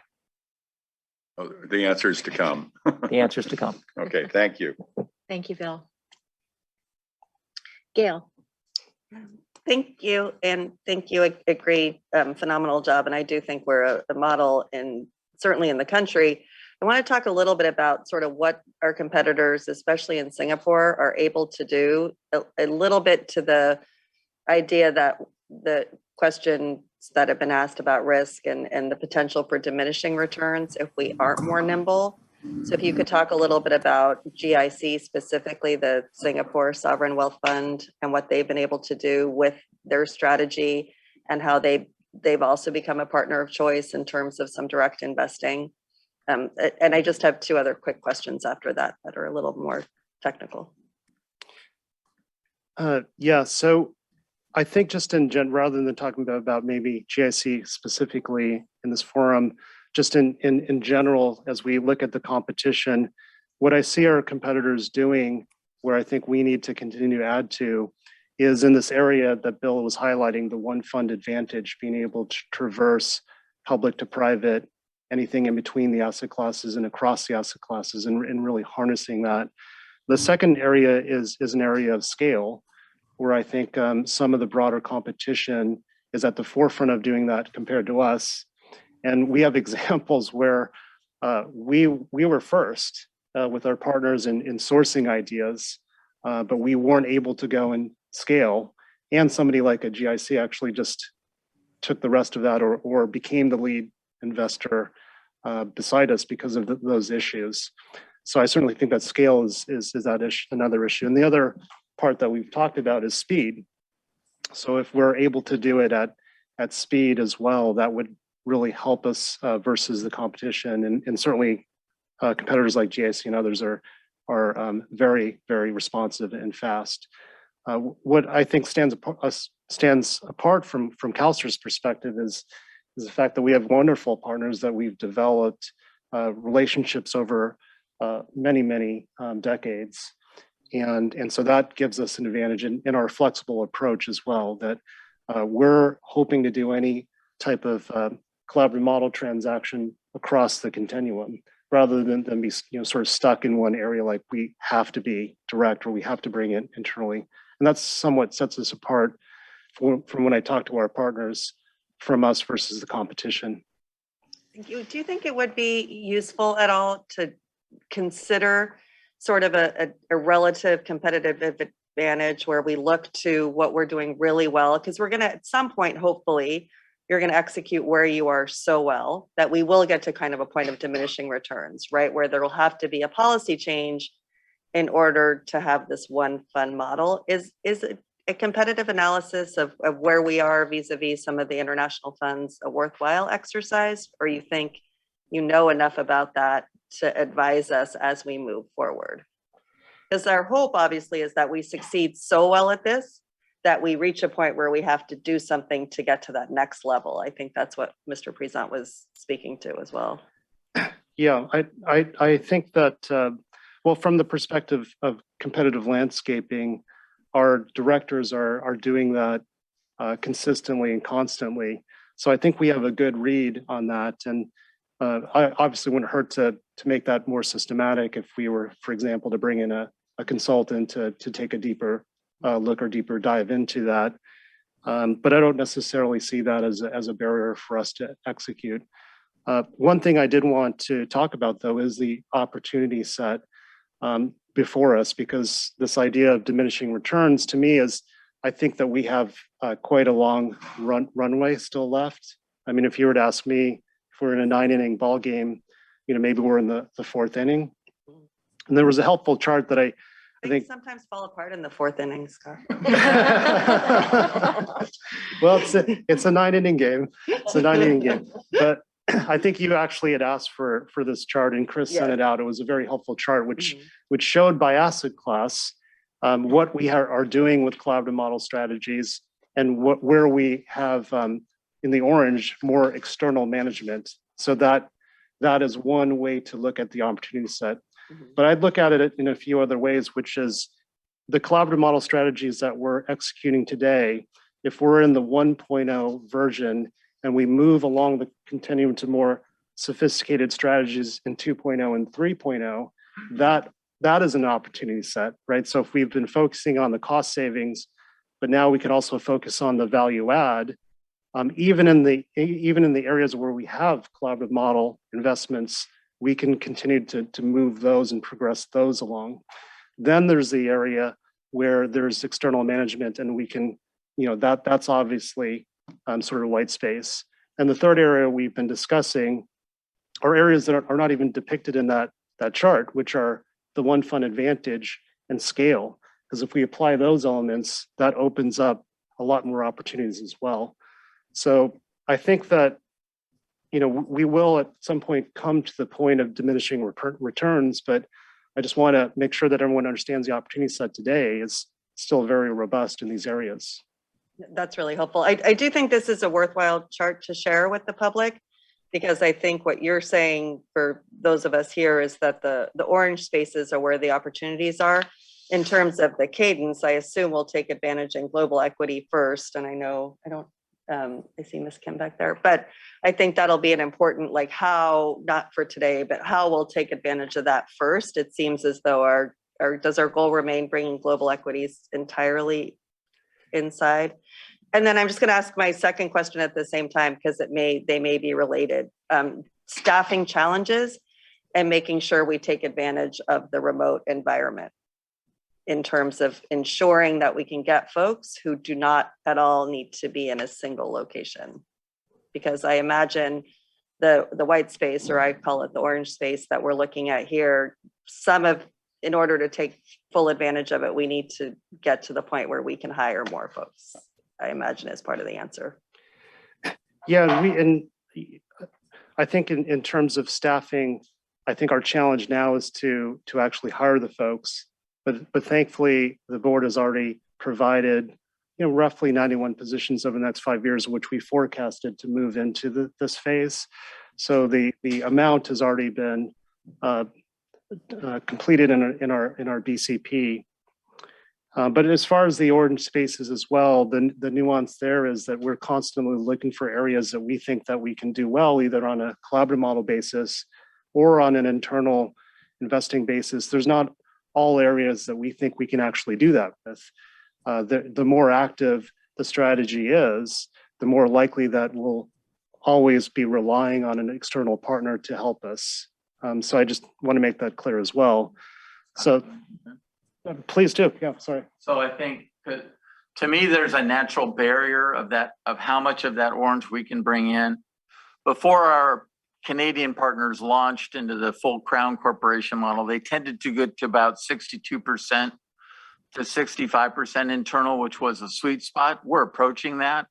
Oh, the answer is to come. The answer is to come. Okay, thank you. Thank you, Bill. Gail. Thank you, and thank you. I agree, phenomenal job, and I do think we're a model certainly in the country. I want to talk a little bit about sort of what our competitors, especially in Singapore, are able to do, a little bit to the idea that the questions that have been asked about risk and the potential for diminishing returns if we aren't more nimble. So if you could talk a little bit about GIC, specifically the Singapore Sovereign Wealth Fund, and what they've been able to do with their strategy, and how they've also become a partner of choice in terms of some direct investing. And I just have two other quick questions after that are a little more technical. Yeah, so I think just in general, rather than talking about maybe GIC specifically in this forum, just in general, as we look at the competition, what I see our competitors doing, where I think we need to continue to add to, is in this area that Bill was highlighting, the one fund advantage, being able to traverse public to private anything in between the asset classes and across the asset classes, and really harnessing that. The second area is an area of scale, where I think some of the broader competition is at the forefront of doing that compared to us. And we have examples where we were first with our partners in sourcing ideas, but we weren't able to go and scale. And somebody like a GIC actually just took the rest of that, or became the lead investor beside us because of those issues. So I certainly think that scale is another issue. And the other part that we've talked about is speed. So if we're able to do it at speed as well, that would really help us versus the competition. And certainly competitors like GIC and others are very, very responsive and fast. What I think stands apart from CalSTR's perspective is the fact that we have wonderful partners that we've developed relationships over many decades. And so that gives us an advantage in our flexible approach as well, that we're hoping to do any type of collaborative model transaction across the continuum, rather than be sort of stuck in one area, like we have to be direct or we have to bring it internally. And that's somewhat sets us apart from when I talk to our partners from us versus the competition. Thank you. Do you think it would be useful at all to consider sort of a relative competitive advantage where we look to what we're doing really well? Because we're going to, at some point, hopefully, you're going to execute where you are so well that we will get to kind of a point of diminishing returns, right? Where there will have to be a policy change in order to have this one fund model. Is a competitive analysis of where we are vis-a-vis some of the international funds a worthwhile exercise, or you think you know enough about that to advise us as we move forward? Because our hope, obviously, is that we succeed so well at this that we reach a point where we have to do something to get to that next level. I think that's what Mr. Prezant was speaking to as well. Yeah, I think that, well, from the perspective of competitive landscaping, our directors are doing that consistently and constantly. So I think we have a good read on that. And I obviously wouldn't hurt to make that more systematic if we were, for example, to bring in a consultant to take a deeper look or deeper dive into that. But I don't necessarily see that as a barrier for us to execute. One thing I did want to talk about, though, is the opportunity set before us, because this idea of diminishing returns to me is, I think that we have quite a long runway still left. I mean, if you were to ask me, if we're in a 9-inning ball game, maybe we're in the 4th inning. And there was a helpful chart that I think sometimes fall apart in the 4th inning, Scott. Well, it's a 9-inning game. It's a 9-inning game. But I think you actually had asked for this chart, and Chris sent it out. It was a very helpful chart, which showed by asset class what we are doing with collaborative model strategies, and where we have in the orange more external management. So that is one way to look at the opportunity set. But I'd look at it in a few other ways, which is the collaborative model strategies that we're executing today. If we're in the 1.0 version and we move along the continuum to more sophisticated strategies in 2.0 and 3.0, that is an opportunity set, right? So if we've been focusing on the cost savings, but now we can also focus on the value add, even in the areas where we have collaborative model investments, we can continue to move those and progress those along. Then there's the area where there's external management, and we can, that's obviously sort of white space. And the third area we've been discussing are areas that are not even depicted in that chart, which are the one fund advantage and scale. Because if we apply those elements, that opens up a lot more opportunities as well. So I think that we will at some point come to the point of diminishing returns, but I just want to make sure that everyone understands the opportunity set today is still very robust in these areas. That's really helpful. I do think this is a worthwhile chart to share with the public, because I think what you're saying for those of us here is that the orange spaces are where the opportunities are. In terms of the cadence, I assume we'll take advantage in global equity first. And I know, I I see Ms. Kim back there, but I think that'll be an important, like how, not for today, but how we'll take advantage of that first. It seems as though does our goal remain bringing global equities entirely inside? And then I'm just going to ask my second question at the same time, because they may be related. Staffing challenges and making sure we take advantage of the remote environment in terms of ensuring that we can get folks who do not at all need to be in a single location. Because I imagine the white space, or I call it the orange space that we're looking at here, in order to take full advantage of it, we need to get to the point where we can hire more folks, I imagine, as part of the answer. Yeah, I think in terms of staffing, I think our challenge now is to actually hire the folks. But thankfully, the board has already provided, roughly 91 positions over the next 5 years, which we forecasted to move into this phase. So the amount has already been completed in our BCP. But as far as the orange spaces as well, the nuance there is that we're constantly looking for areas that we think that we can do well, either on a collaborative model basis or on an internal investing basis. There's not all areas that we think we can actually do that with. The more active the strategy is, the more likely that we'll always be relying on an external partner to help us. So I just want to make that clear as well. So please do. Yeah, sorry. So I think to me, there's a natural barrier of how much of that orange we can bring in. Before our Canadian partners launched into the full Crown Corporation model, they tended to get to about 62% to 65% internal, which was a sweet spot. We're approaching that.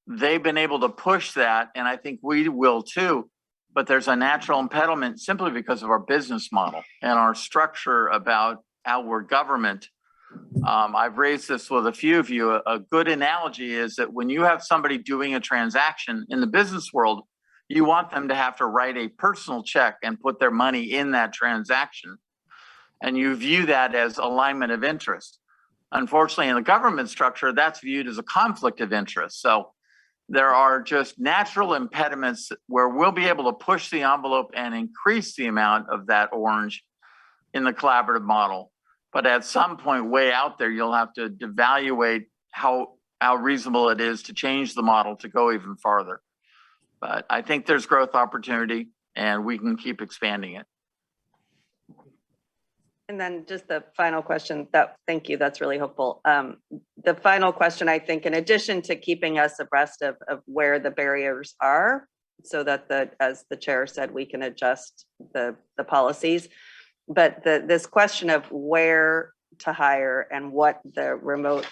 They've been able to push that, and I think we will too. But there's a natural impediment simply because of our business model and our structure about our government. I've raised this with a few of you. A good analogy is that when you have somebody doing a transaction in the business world, you want them to have to write a personal check and put their money in that transaction. And you view that as alignment of interest. Unfortunately, in the government structure, that's viewed as a conflict of interest. So there are just natural impediments where we'll be able to push the envelope and increase the amount of that orange in the collaborative model. But at some point way out there, you'll have to evaluate how reasonable it is to change the model to go even farther. But I think there's growth opportunity and we can keep expanding it. And then just the final question, thank you, that's really helpful. The final question, I think, in addition to keeping us abreast of where the barriers are, so that as the chair said, we can adjust the policies, but this question of where to hire and what the remote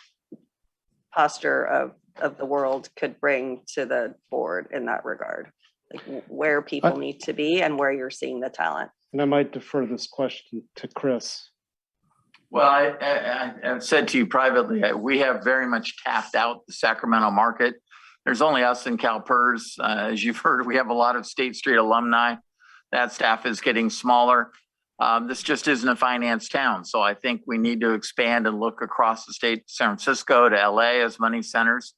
posture of the world could bring to the board in that regard, like where people need to be and where you're seeing the talent. And I might defer this question to Chris. Well, I've said to you privately, we have very much tapped out the Sacramento market. There's only us and CalPERS. As you've heard, we have a lot of State Street alumni. That staff is getting smaller. This just isn't a finance town. So I think we need to expand and look across the state, San Francisco to LA as money centers,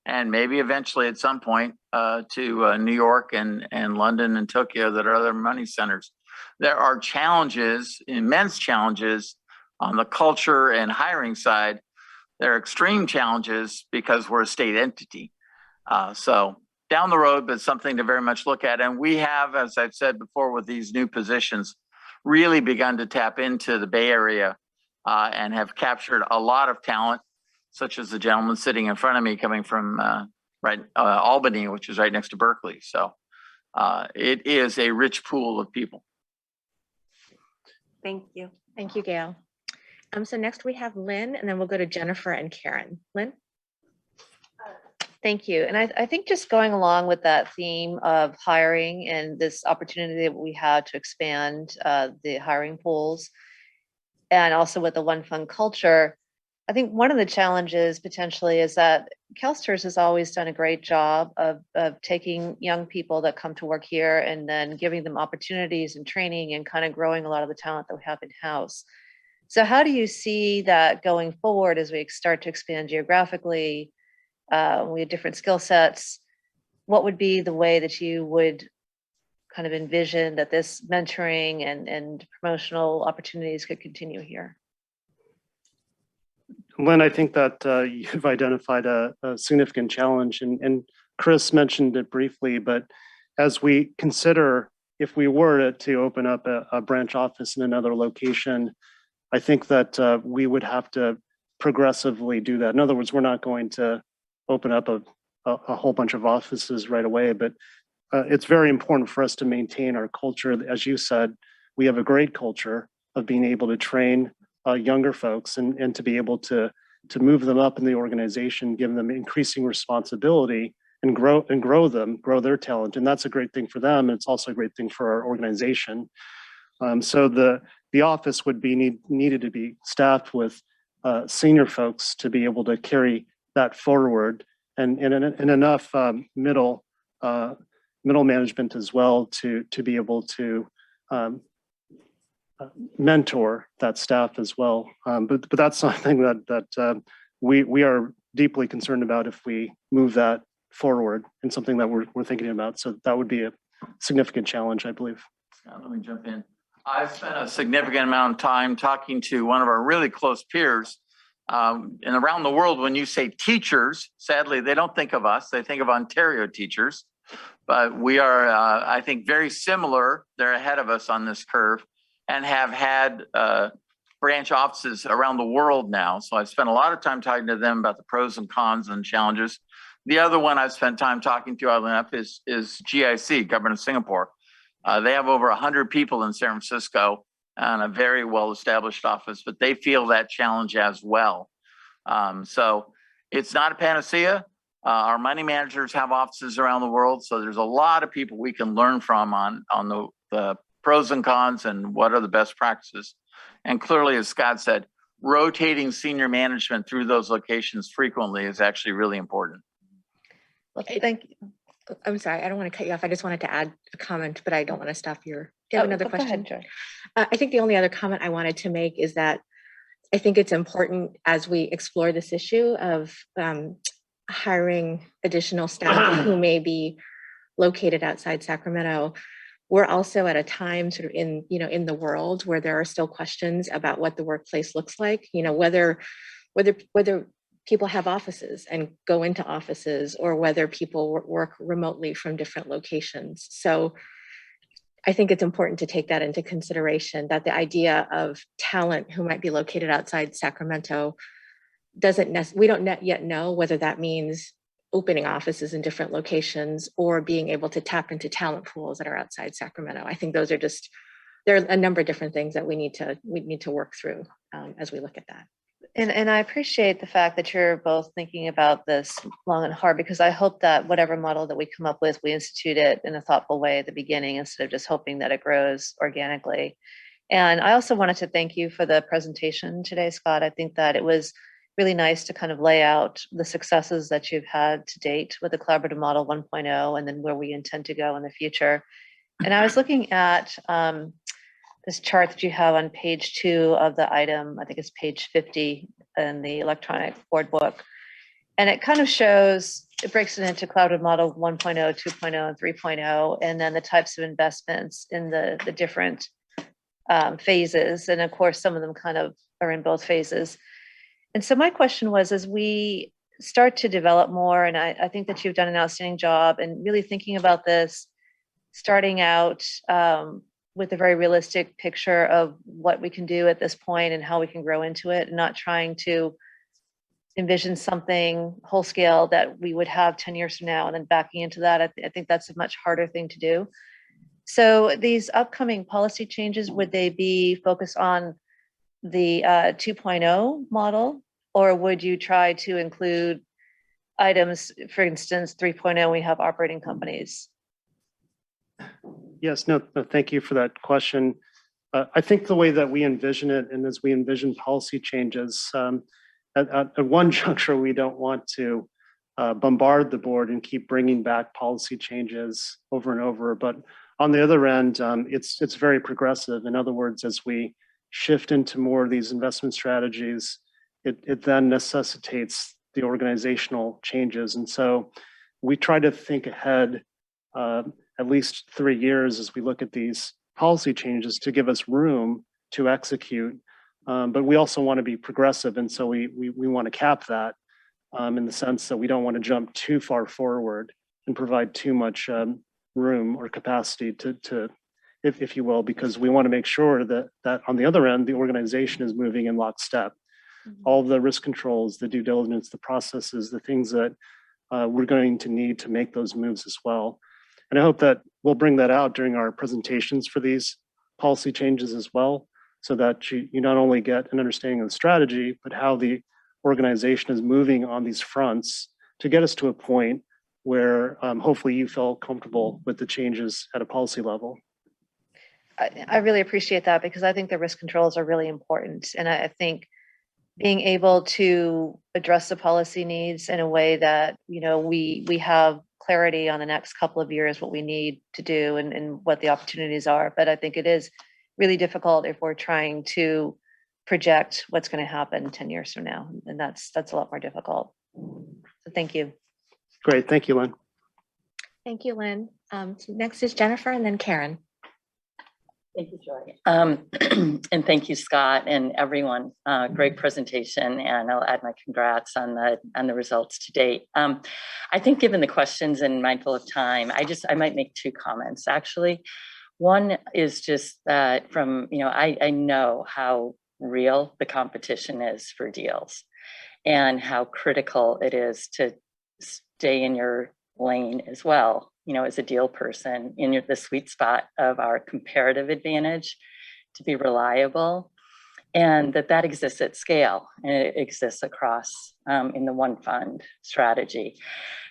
and maybe eventually at some point to New York and London and Tokyo that are other money centers. There are challenges, immense challenges on the culture and hiring side. There are extreme challenges because we're a state entity. So down the road, but something to very much look at. And we have, as I've said before, with these new positions, really begun to tap into the Bay Area and have captured a lot of talent, such as the gentleman sitting in front of me coming from Albany, which is right next to Berkeley. So it is a rich pool of people. Thank you. Thank you, Gail. So next we have Lynn, and then we'll go to Jennifer and Karen. Lynn? Thank you. And I think just going along with that theme of hiring and this opportunity that we had to expand the hiring pools, and also with the One Fund culture, I think one of the challenges potentially is that CalSTRS has always done a great job of taking young people that come to work here and then giving them opportunities and training and kind of growing a lot of the talent that we have in-house. So how do you see that going forward as we start to expand geographically we have different skill sets. What would be the way that you would kind of envision that this mentoring and promotional opportunities could continue here? Lynn, I think that you've identified a significant challenge, and Chris mentioned it briefly, but as we consider if we were to open up a branch office in another location, I think that we would have to progressively do that. In other words, we're not going to open up a whole bunch of offices right away, but it's very important for us to maintain our culture. As you said, we have a great culture of being able to train younger folks and to be able to move them up in the organization, give them increasing responsibility and grow their talent. And that's a great thing for them. And it's also a great thing for our organization. So the office would be needed to be staffed with senior folks to be able to carry that forward, and enough middle management as well to be able to mentor that staff as well. But that's something that we are deeply concerned about if we move that forward, and something that we're thinking about. So that would be a significant challenge, I believe. Let me jump in. I've spent a significant amount of time talking to one of our really close peers. And around the world, when you say teachers, sadly, they don't think of us. They think of Ontario teachers. But we are, I think, very similar. They're ahead of us on this curve and have had branch offices around the world now. So I've spent a lot of time talking to them about the pros and cons and challenges. The other one I've spent time talking to, oddly enough, is GIC, Government of Singapore. They have over 100 people in San Francisco and a very well-established office, but they feel that challenge as well. So it's not a panacea. Our money managers have offices around the world, so there's a lot of people we can learn from on the pros and cons and what are the best practices. And clearly, as Scott said, rotating senior management through those locations frequently is actually really important. Well, thank you. I'm sorry, I don't want to cut you off. I just wanted to add a comment, but I don't want to stop your. Do you have another go ahead, question? Joy. I think the only other comment I wanted to make is that I think it's important as we explore this issue of hiring additional staff who may be located outside Sacramento. We're also at a time sort of in the world where there are still questions about what the workplace looks like, whether people have offices and go into offices, or whether people work remotely from different locations. So I think it's important to take that into consideration, that the idea of talent who might be located outside Sacramento we don't yet know whether that means opening offices in different locations or being able to tap into talent pools that are outside Sacramento. I think those are there are a number of different things that we need to work through as we look at that. And I appreciate the fact that you're both thinking about this long and hard, because I hope that whatever model that we come up with, we institute it in a thoughtful way at the beginning instead of just hoping that it grows organically. And I also wanted to thank you for the presentation today, Scott. I think that it was really nice to kind of lay out the successes that you've had to date with the Collaborative Model 1.0 and then where we intend to go in the future. And I was looking at this chart that you have on page 2 of the item, I think it's page 50 in the electronic board book. And it kind of shows, it breaks it into Collaborative Model 1.0, 2.0, and 3.0, and then the types of investments in the different phases. And of course, some of them kind of are in both phases. And so my question was, as we start to develop more, and I think that you've done an outstanding job and really thinking about this, starting out with a very realistic picture of what we can do at this point and how we can grow into it, and not trying to envision something whole scale that we would have 10 years from now and then backing into that. I think that's a much harder thing to do. So these upcoming policy changes, would they be focused on the 2.0 model, or would you try to include items, for instance, 3.0, we have operating companies? Yes, no, thank you for that question. I think the way that we envision it, and as we envision policy changes, at one juncture, we don't want to bombard the board and keep bringing back policy changes over and over. But on the other end, it's very progressive. In other words, as we shift into more of these investment strategies, it then necessitates the organizational changes. And so we try to think ahead at least 3 years as we look at these policy changes to give us room to execute. But we also want to be progressive. And so we want to cap that in the sense that we don't want to jump too far forward and provide too much room or capacity to if you will, because we want to make sure that on the other end, the organization is moving in lockstep. All the risk controls, the due diligence, the processes, the things that we're going to need to make those moves as well. And I hope that we'll bring that out during our presentations for these policy changes as well, so that you not only get an understanding of the strategy, but how the organization is moving on these fronts to get us to a point where hopefully you feel comfortable with the changes at a policy level. I really appreciate that, because I think the risk controls are really important. And I think being able to address the policy needs in a way that, we have clarity on the next couple of years, what we need to do and what the opportunities are. But I think it is really difficult if we're trying to project what's going to happen 10 years from now. And that's a lot more difficult. So thank you. Great. Thank you, Lynn. Thank you, Lynn. So next is Jennifer and then Karen. Thank you, Joy. And thank you, Scott, and everyone. Great presentation, and I'll add my congrats on the results to date. I think, given the questions and mindful of time, I might make 2 comments actually. One is just that from I know how real the competition is for deals, and how critical it is to stay in your lane as well. As a deal person, in the sweet spot of our comparative advantage, to be reliable, and that exists at scale, and it exists across in the one fund strategy.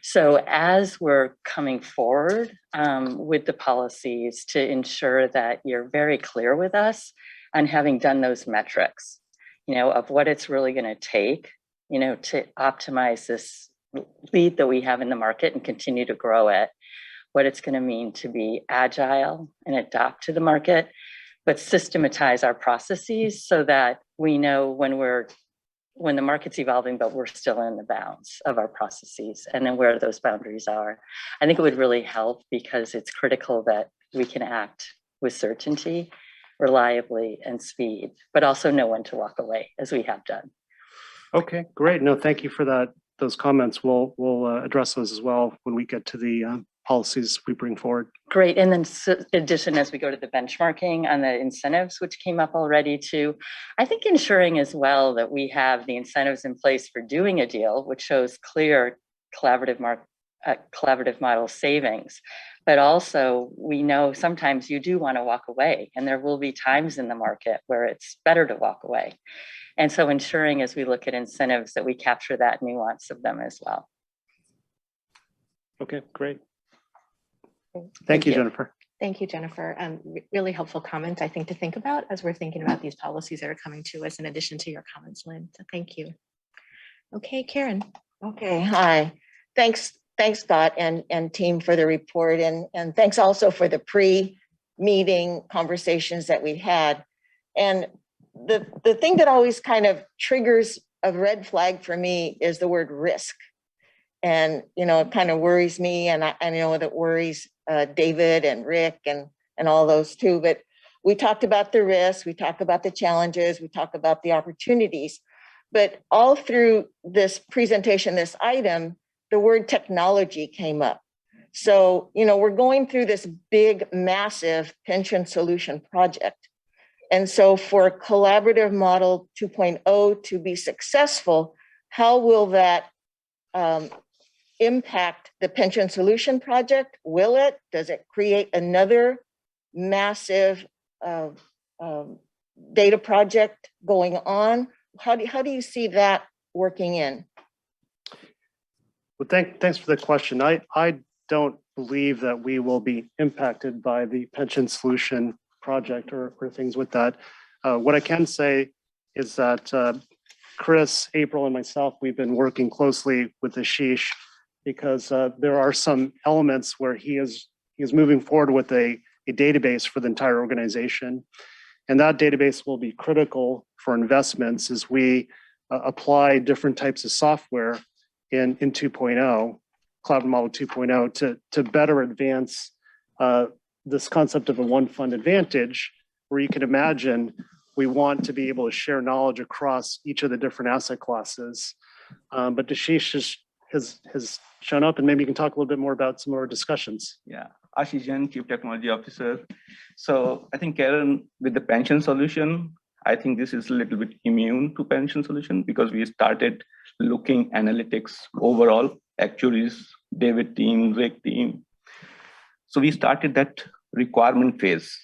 So as we're coming forward with the policies to ensure that you're very clear with us on having done those metrics, of what it's really going to take, to optimize this lead that we have in the market and continue to grow it, what it's going to mean to be agile and adapt to the market, but systematize our processes so that we know when the market's evolving, but we're still in the bounds of our processes, and then where those boundaries are. I think it would really help, because it's critical that we can act with certainty, reliably, and speed, but also know when to walk away, as we have done. Okay, great. No, thank you for those comments. We'll address those as well when we get to the policies we bring forward. Great. And then in addition, as we go to the benchmarking on the incentives, which came up already too, I think ensuring as well that we have the incentives in place for doing a deal, which shows clear collaborative model savings. But also, we know sometimes you do want to walk away, and there will be times in the market where it's better to walk away. And so ensuring, as we look at incentives, that we capture that nuance of them as well. Okay, great. Thank you, Jennifer. Thank you, Jennifer. Really helpful comment, I think, to think about as we're thinking about these policies that are coming to us, in addition to your comments, Lynn. So thank you. Okay, Karen. Okay, hi. Thanks, Scott and team, for the report, and thanks also for the pre-meeting conversations that we had. And the thing that always kind of triggers a red flag for me is the word risk. And, it kind of worries me, and I know that worries David and Rick and all those too. But we talked about the risks, we talked about the challenges, we talked about the opportunities. But all through this presentation, this item, the word technology came up. So, we're going through this big, massive pension solution project. And so for Collaborative Model 2.0 to be successful, how will that impact the pension solution project? Will it? Does it create another massive data project going on? How do you see that working in? Well, thanks for the question. I don't believe that we will be impacted by the pension solution project or things with that. What I can say is that Chris, April, and myself, we've been working closely with Ashish, because there are some elements where he is moving forward with a database for the entire organization. And that database will be critical for investments as we apply different types of software in 2.0, Cloud Model 2.0, to better advance this concept of a one fund advantage, where you can imagine we want to be able to share knowledge across each of the different asset classes. But Ashish has shown up, and maybe you can talk a little bit more about some of our discussions. Yeah, Ashish Jain, Chief Technology Officer. So I think Karen, with the pension solution, I think this is a little bit immune to pension solution because we started looking analytics overall, actuaries, David team, Rick team. So we started that requirement phase.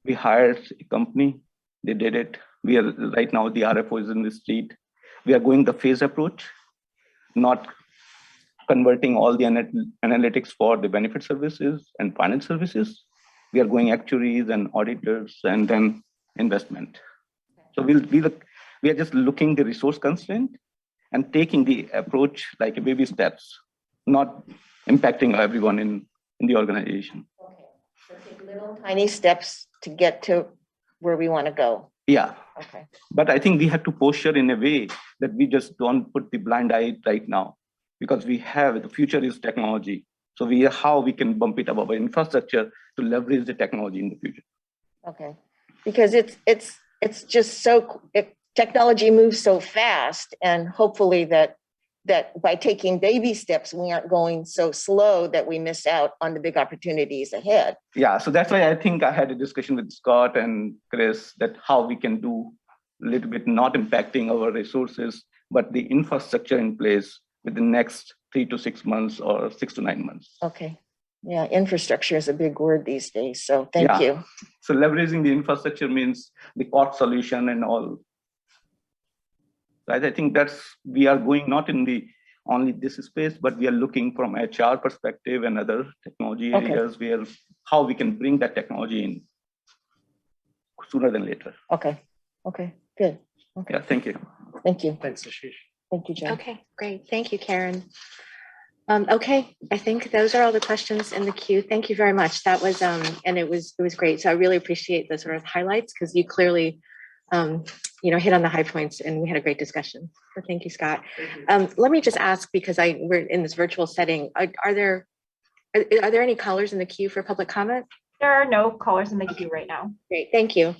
We hired a company, they did it. We are right now, the RFO is in the street. We are going the phase approach, not converting all the analytics for the benefit services and finance services. We are going actuaries and auditors and then investment. So we are just looking the resource constraint and taking the approach like a baby steps, not impacting everyone in the organization. Okay, so take little tiny steps to get to where we want to go. Yeah. Okay. But I think we have to posture in a way that we just don't put the blind eye right now, because we have the future is technology. So how we can bump it up our infrastructure to leverage the technology in the future. Okay, because it's just technology moves so fast, and hopefully that by taking baby steps, we aren't going so slow that we miss out on the big opportunities ahead. Yeah, so that's why I think I had a discussion with Scott and Chris that how we can do a little bit not impacting our resources, but the infrastructure in place with the next 3 to 6 months or 6 to 9 months. Okay. Yeah, infrastructure is a big word these days. So thank you. So leveraging the infrastructure means the cost solution and all. I think we are going not in the only this space, but we are looking from HR perspective and other technology areas where how we can bring that technology in sooner than later. Okay. Okay. Good. Okay. Yeah. Thank you. Thank you. Thanks, Ashish. Thank you, Jen. Okay, great. Thank you, Karen. Okay, I think those are all the questions in the queue. Thank you very much. That was, and it was great. So I really appreciate the sort of highlights because you clearly, hit on the high points and we had a great discussion. So thank you, Scott. Let me just ask, because we're in this virtual setting, are there any callers in the queue for public comment? There are no callers in the queue right now. Great, thank you.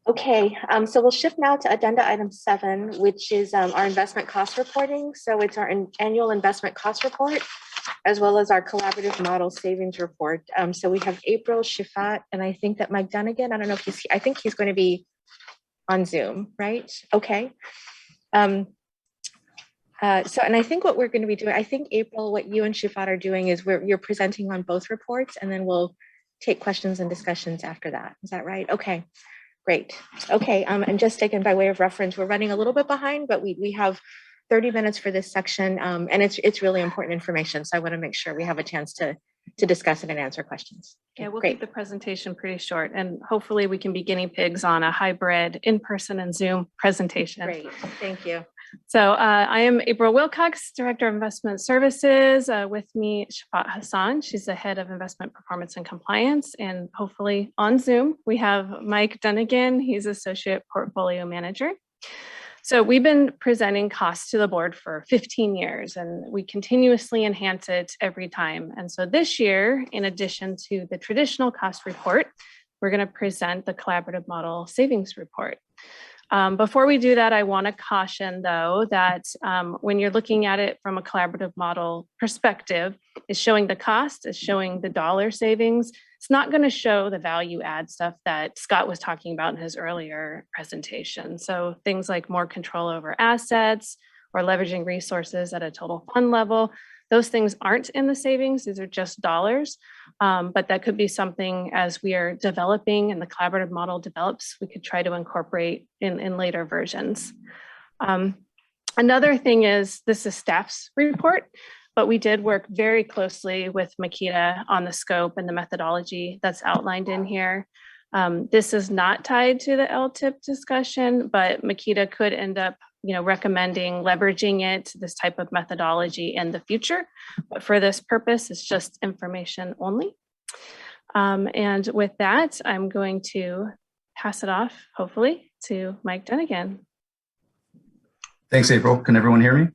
Okay, so we'll shift now to agenda item 7, which is our investment cost reporting. So it's our annual investment cost report, as well as our collaborative model savings report. So we have April Shifat, and I think that Mike Dunnigan, I don't know if I think he's going to be on Zoom, right? Okay. And I think what we're going to be doing, I think April, what you and Shifat are doing is you're presenting on both reports, and then we'll take questions and discussions after that. Is that right? Okay. Great. Okay, and just again, by way of reference, we're running a little bit behind, but we have 30 minutes for this section, and it's really important information. So I want to make sure we have a chance to discuss it and answer questions. Yeah, we'll keep the presentation pretty short, and hopefully we can be guinea pigs on a hybrid in-person and Zoom presentation. Great, thank you. So I am April Wilcox, Director of Investment Services. With me, Shafat Hassan. She's the Head of Investment Performance and Compliance. And hopefully on Zoom, we have Mike Dunnigan. He's Associate Portfolio Manager. So we've been presenting costs to the board for 15 years, and we continuously enhance it every time. And so this year, in addition to the traditional cost report, we're going to present the collaborative model savings report. Before we do that, I want to caution, though, that when you're looking at it from a collaborative model perspective, it's showing the cost, it's showing the dollar savings. It's not going to show the value add stuff that Scott was talking about in his earlier presentation. So things like more control over assets or leveraging resources at a total fund level, those things aren't in the savings. These are just dollars. But that could be something as we are developing and the collaborative model develops, we could try to incorporate in later versions. Another thing is this is staff's report, but we did work very closely with Makita on the scope and the methodology that's outlined in here. This is not tied to the LTIP discussion, but Makita could end up recommending leveraging it, this type of methodology in the future. But for this purpose, it's just information only. And with that, I'm going to pass it off, hopefully, to Mike Dunnigan. Thanks, April. Can everyone hear me?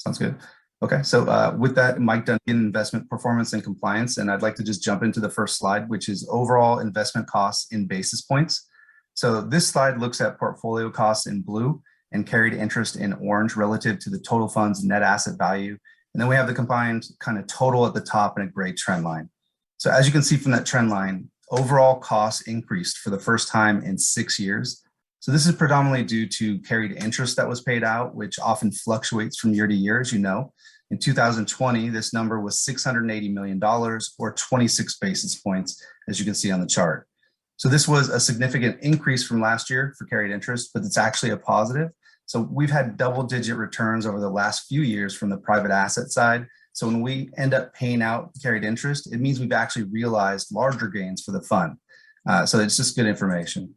Sounds good. Okay, so with that, Mike Duncan, investment performance and compliance, and I'd like to just jump into the first slide, which is overall investment costs in basis points. So this slide looks at portfolio costs in blue and carried interest in orange relative to the total fund's net asset value. And then we have the combined kind of total at the top and a gray trend line. So as you can see from that trend line, overall costs increased for the first time in 6 years. So this is predominantly due to carried interest that was paid out, which often fluctuates from year to year, as you know. In 2020, this number was $680 million or 26 basis points, as you can see on the chart. So this was a significant increase from last year for carried interest, but it's actually a positive. So we've had double-digit returns over the last few years from the private asset side. So when we end up paying out carried interest, it means we've actually realized larger gains for the fund. So it's just good information.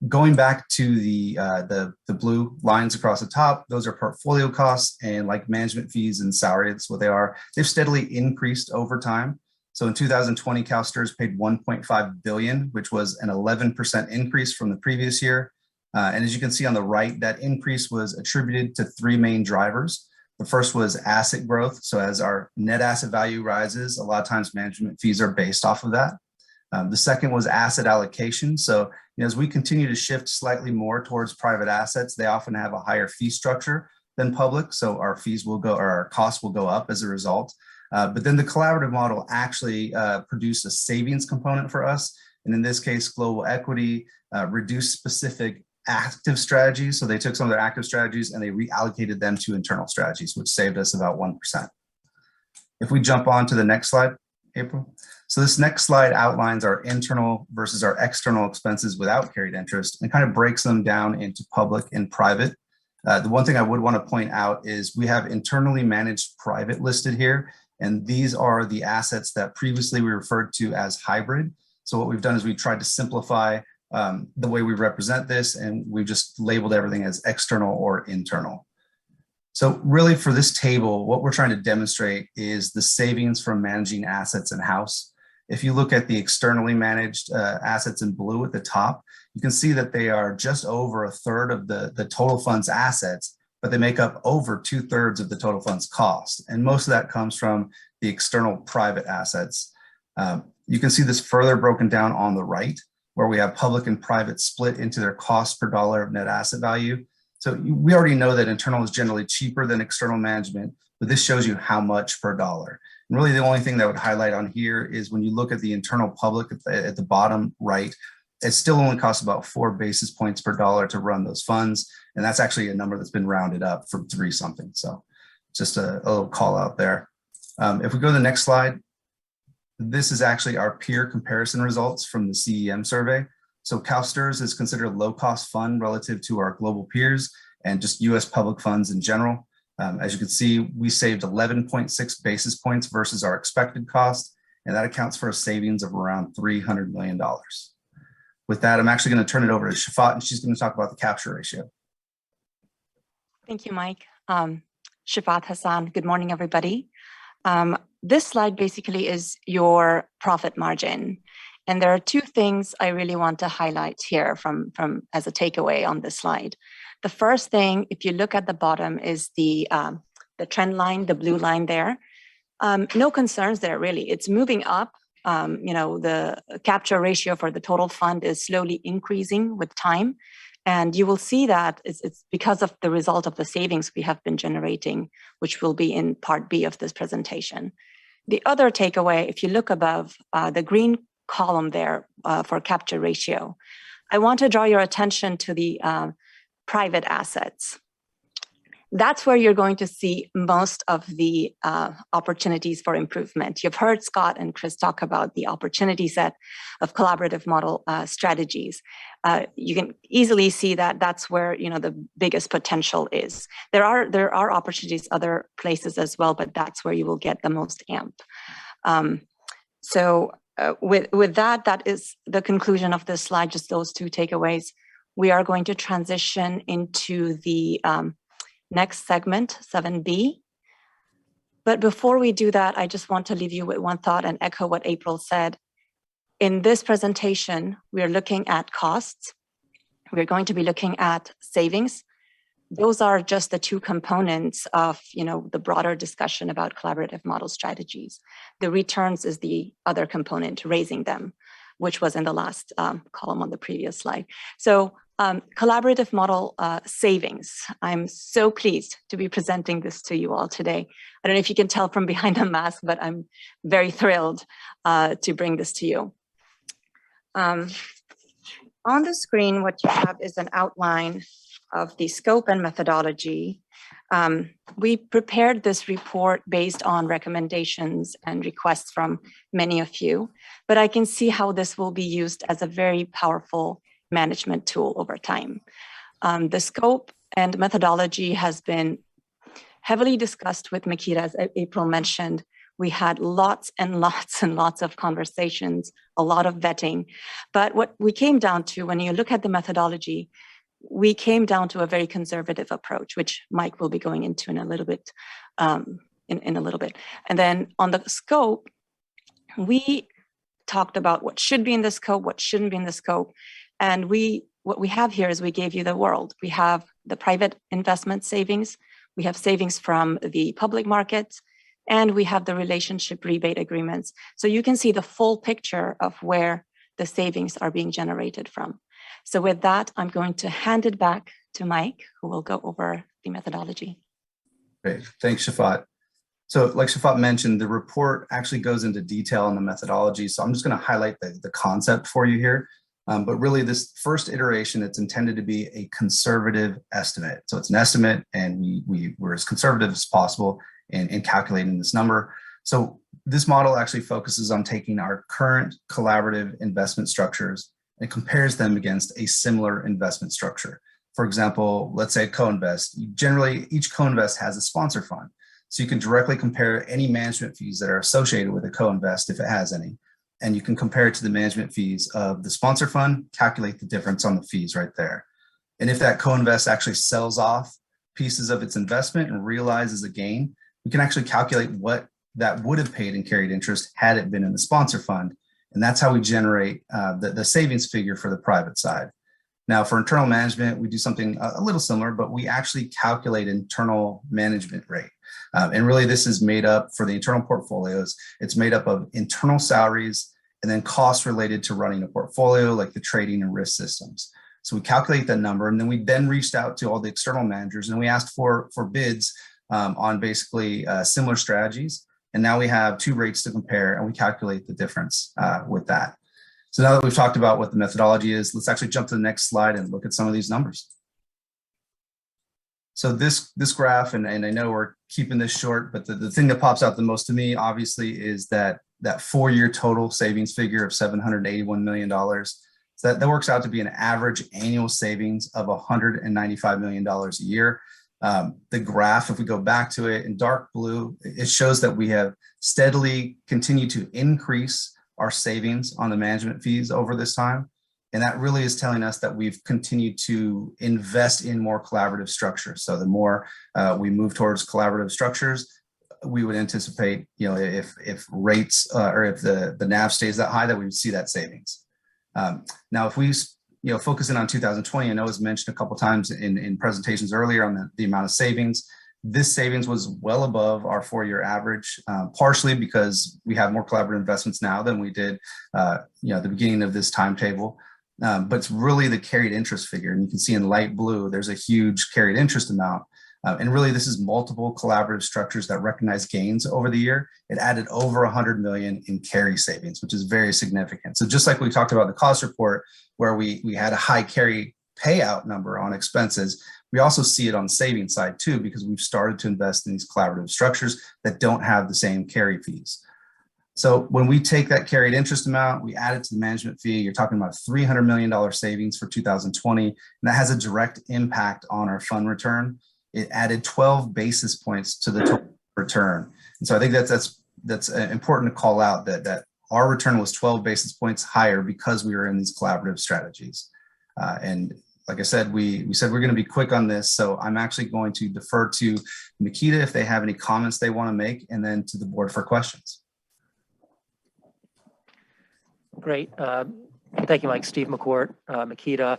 Going back to the blue lines across the top, those are portfolio costs, and like management fees and salary, that's what they are. They've steadily increased over time. So in 2020, CalSTRS paid $1.5 billion, which was an 11% increase from the previous year. And as you can see on the right, that increase was attributed to three main drivers. The first was asset growth. So as our net asset value rises, a lot of times management fees are based off of that. The second was asset allocation. So as we continue to shift slightly more towards private assets, they often have a higher fee structure than public. So our fees will go, or our costs will go up as a result. But then the collaborative model actually produced a savings component for us. And in this case, global equity reduced specific active strategies. So they took some of their active strategies and they reallocated them to internal strategies, which saved us about 1%. If we jump on to the next slide, April. So this next slide outlines our internal versus our external expenses without carried interest and kind of breaks them down into public and private. The one thing I would want to point out is we have internally managed private listed here, and these are the assets that previously we referred to as hybrid. So what we've done is we've tried to simplify the way we represent this, and we've just labeled everything as external or internal. So really for this table, what we're trying to demonstrate is the savings from managing assets in-house. If you look at the externally managed assets in blue at the top, you can see that they are just over a third of the total fund's assets, but they make up over 2/3 of the total fund's cost. And most of that comes from the external private assets. You can see this further broken down on the right, where we have public and private split into their cost per dollar of net asset value. So we already know that internal is generally cheaper than external management, but this shows you how much per dollar. And really the only thing that I would highlight on here is when you look at the internal public at the bottom right, it still only costs about 4 basis points per dollar to run those funds. And that's actually a number that's been rounded up from 3 something. So just a little call out there. If we go to the next slide, this is actually our peer comparison results from the CEM survey. So CalSTRS is considered a low-cost fund relative to our global peers and just US public funds in general. As you can see, we saved 11.6 basis points versus our expected cost, and that accounts for a savings of around $300 million. With that, I'm actually going to turn it over to Shafat, and she's going to talk about the capture ratio. Thank you, Mike. Shafat Hassan, good morning, everybody. This slide basically is your profit margin. And there are 2 things I really want to highlight here from as a takeaway on this slide. The first thing, if you look at the bottom, is the trend line, the blue line there. No concerns there, really. It's moving up. The capture ratio for the total fund is slowly increasing with time. And you will see that it's because of the result of the savings we have been generating, which will be in part B of this presentation. The other takeaway, if you look above the green column there for capture ratio, I want to draw your attention to the private assets. That's where you're going to see most of the opportunities for improvement. You've heard Scott and Chris talk about the opportunity set of collaborative model strategies. You can easily see that that's where the biggest potential is. There are opportunities other places as well, but that's where you will get the most amp. With that, that is the conclusion of this slide, just those 2 takeaways. We are going to transition into the next segment, 7B. But before we do that, I just want to leave you with one thought and echo what April said. In this presentation, we are looking at costs. We're going to be looking at savings. those are just the two components of, the broader discussion about collaborative model strategies. The returns is the other component, raising them, which was in the last column on the previous slide. So collaborative model savings. I'm so pleased to be presenting this to you all today. I don't know if you can tell from behind the mask, but I'm very thrilled to bring this to you. On the screen, what you have is an outline of the scope and methodology. We prepared this report based on recommendations and requests from many of you, but I can see how this will be used as a very powerful management tool over time. The scope and methodology has been heavily discussed with Makita, as April mentioned. We had lots and lots and lots of conversations, a lot of vetting. But what we came down to, when you look at the methodology, we came down to a very conservative approach, which Mike will be going into in a little bit. In a little bit. And then on the scope, we talked about what should be in the scope, what shouldn't be in the scope. And what we have here is we gave you the world. We have the private investment savings, we have savings from the public markets, and we have the relationship rebate agreements. So you can see the full picture of where the savings are being generated from. So with that, I'm going to hand it back to Mike, who will go over the methodology. Great, thanks, Shafat. So like Shafat mentioned, the report actually goes into detail on the methodology. So I'm just going to highlight the concept for you here. But really this first iteration, it's intended to be a conservative estimate. So it's an estimate, and we were as conservative as possible in calculating this number. So this model actually focuses on taking our current collaborative investment structures and compares them against a similar investment structure. For example, let's say co-invest. Generally, each co-invest has a sponsor fund. So you can directly compare any management fees that are associated with a co-invest, if it has any. And you can compare it to the management fees of the sponsor fund, calculate the difference on the fees right there. And if that co-invest actually sells off pieces of its investment and realizes a gain, we can actually calculate what that would have paid in carried interest had it been in the sponsor fund. And that's how we generate the savings figure for the private side. Now for internal management, we do something a little similar, but we actually calculate internal management rate. And really this is made up for the internal portfolios. It's made up of internal salaries and then costs related to running a portfolio, like the trading and risk systems. So we calculate that number, and then we reached out to all the external managers and we asked for bids on basically similar strategies. And now we have two rates to compare, and we calculate the difference with that. So now that we've talked about what the methodology is, let's actually jump to the next slide and look at some of these numbers. So this graph, and I know we're keeping this short, but the thing that pops out the most to me, obviously, is that 4-year total savings figure of $781 million. So that works out to be an average annual savings of $195 million a year. The graph, if we go back to it in dark blue, it shows that we have steadily continued to increase our savings on the management fees over this time. And that really is telling us that we've continued to invest in more collaborative structures. So the more we move towards collaborative structures, we would anticipate, if rates or if the NAV stays that high, that we would see that savings. Now, if we focusing on 2020, I know it was mentioned a couple of times in presentations earlier on the amount of savings. This savings was well above our 4-year average, partially because we have more collaborative investments now than we did, at the beginning of this timetable. But it's really the carried interest figure. And you can see in light blue, there's a huge carried interest amount. And really, this is multiple collaborative structures that recognize gains over the year. It added over 100 million in carry savings, which is very significant. So just like we talked about the cost report, where we had a high carry payout number on expenses, we also see it on the savings side too, because we've started to invest in these collaborative structures that don't have the same carry fees. So when we take that carried interest amount, we add it to the management fee, you're talking about $300 million savings for 2020, and that has a direct impact on our fund return. It added 12 basis points to the total return. And so I think that's important to call out that our return was 12 basis points higher because we were in these collaborative strategies. And like I said, we said we're going to be quick on this. So I'm actually going to defer to Makita if they have any comments they want to make, and then to the board for questions. Great. Thank you, Mike. Steve McCourt, Makita.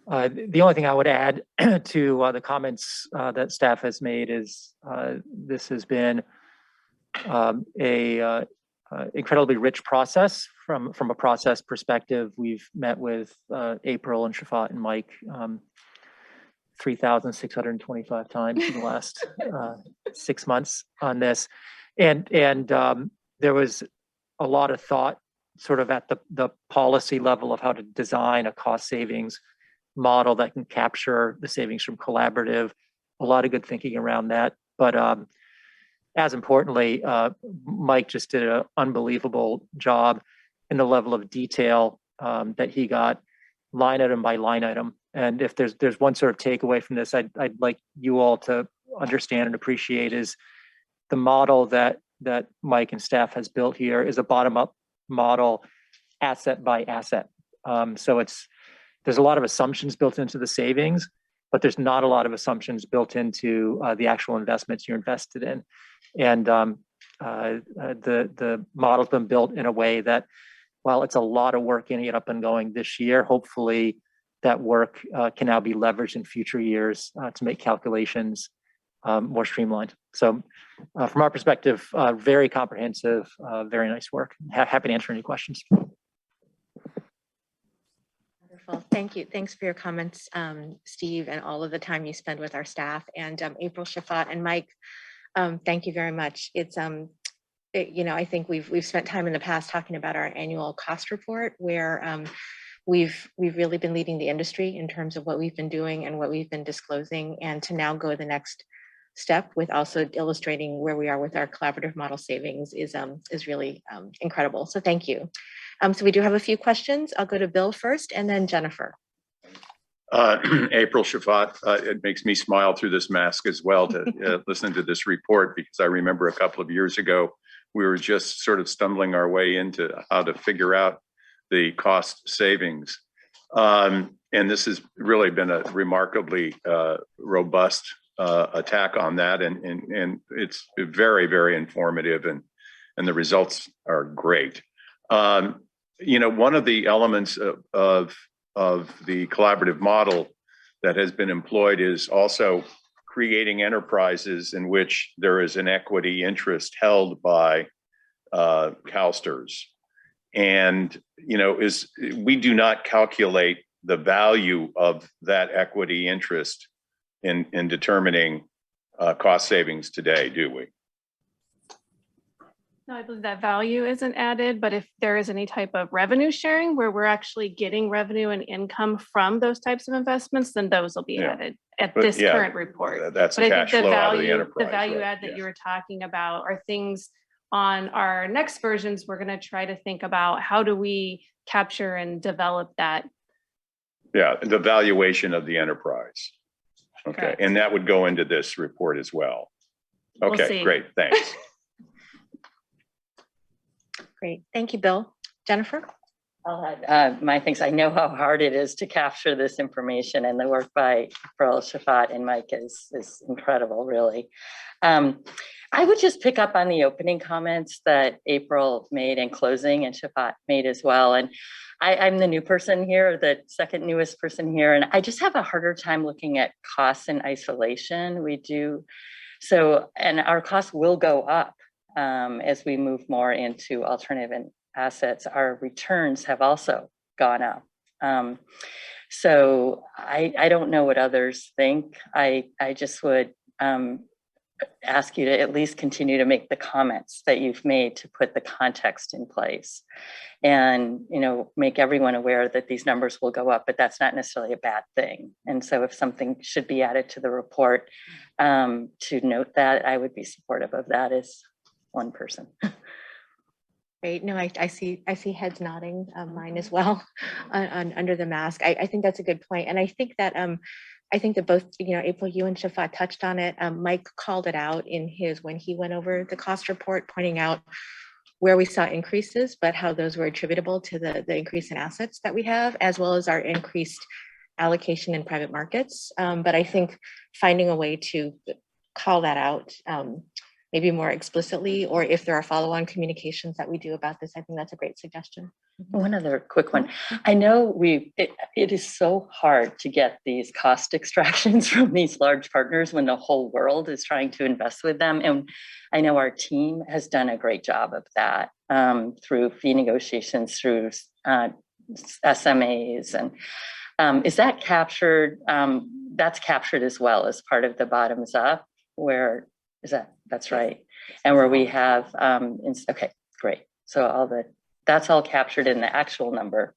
The only thing I would add to the comments that staff has made is this has been a incredibly rich process from a process perspective. We've met with April and Shafat and Mike 3,625 times in the last 6 months on this. And there was a lot of thought sort of at the policy level of how to design a cost savings model that can capture the savings from collaborative, a lot of good thinking around that. But as importantly, Mike just did an unbelievable job in the level of detail that he got line item by line item. And if there's one sort of takeaway from this, I'd like you all to understand and appreciate is the model that Mike and staff has built here is a bottom-up model, asset by asset. So there's a lot of assumptions built into the savings, but there's not a lot of assumptions built into the actual investments you're invested in. And the model's been built in a way that, while it's a lot of work getting it up and going this year, hopefully that work can now be leveraged in future years to make calculations more streamlined. So from our perspective, very comprehensive, very nice work. Happy to answer any questions. Wonderful. Thank you. Thanks for your comments, Steve, and all of the time you spend with our staff. And April, Shafat, and Mike, thank you very much. It's I think we've spent time in the past talking about our annual cost report, where we've really been leading the industry in terms of what we've been doing and what we've been disclosing, and to now go the next step with also illustrating where we are with our collaborative model savings is really incredible. So thank you. So we do have a few questions. I'll go to Bill first and then Jennifer. April, Shafat, it makes me smile through this mask as well to listen to this report, because I remember a couple of years ago, we were just sort of stumbling our way into how to figure out the cost savings. And this has really been a remarkably robust attack on that. And it's very, very informative, and the results are great. One of the elements of the collaborative model that has been employed is also creating enterprises in which there is an equity interest held by CalSTRS. And, we do not calculate the value of that equity interest in determining cost savings today, do we? No, I believe that value isn't added, but if there is any type of revenue sharing where we're actually getting revenue and income from those types of investments, then those will be added at this current report. That's But I cash think flow out of the enterprise. the value right? add that you were talking about are things on our next versions. We're going to try to think about how do we capture and develop that. Yeah, the valuation of the enterprise. Okay, Correct. and that would go into this report as well. We'll Okay, see. great, thanks. Great. Thank you, Bill. Jennifer? I'll add my thanks. I know how hard it is to capture this information, and the work by Pearl, Shafat, and Mike is incredible, really. I would just pick up on the opening comments that April made in closing, and Shafat made as well. And I'm the new person here, the second newest person here, and I just have a harder time looking at costs in isolation. We do so, and our costs will go up as we move more into alternative assets. Our returns have also gone up. So I don't know what others think. I just would ask you to at least continue to make the comments that you've made to put the context in place, and make everyone aware that these numbers will go up, but that's not necessarily a bad thing. And so if something should be added to the report to note that, I would be supportive of that as one person. Great. No, I see heads nodding, mine as well, under the mask. I think that's a good point. And I think that both, April, you and Shafat touched on it. Mike called it out when he went over the cost report, pointing out where we saw increases, but how those were attributable to the increase in assets that we have, as well as our increased allocation in private markets. But I think finding a way to call that out maybe more explicitly, or if there are follow-on communications that we do about this, I think that's a great suggestion. One other quick one. I know it is so hard to get these cost extractions from these large partners when the whole world is trying to invest with them. And I know our team has done a great job of that through fee negotiations, through SMAs. And is that captured? That's captured as well as part of the bottoms up, where is that? That's right. And where we have, okay, great. So that's all captured in the actual number.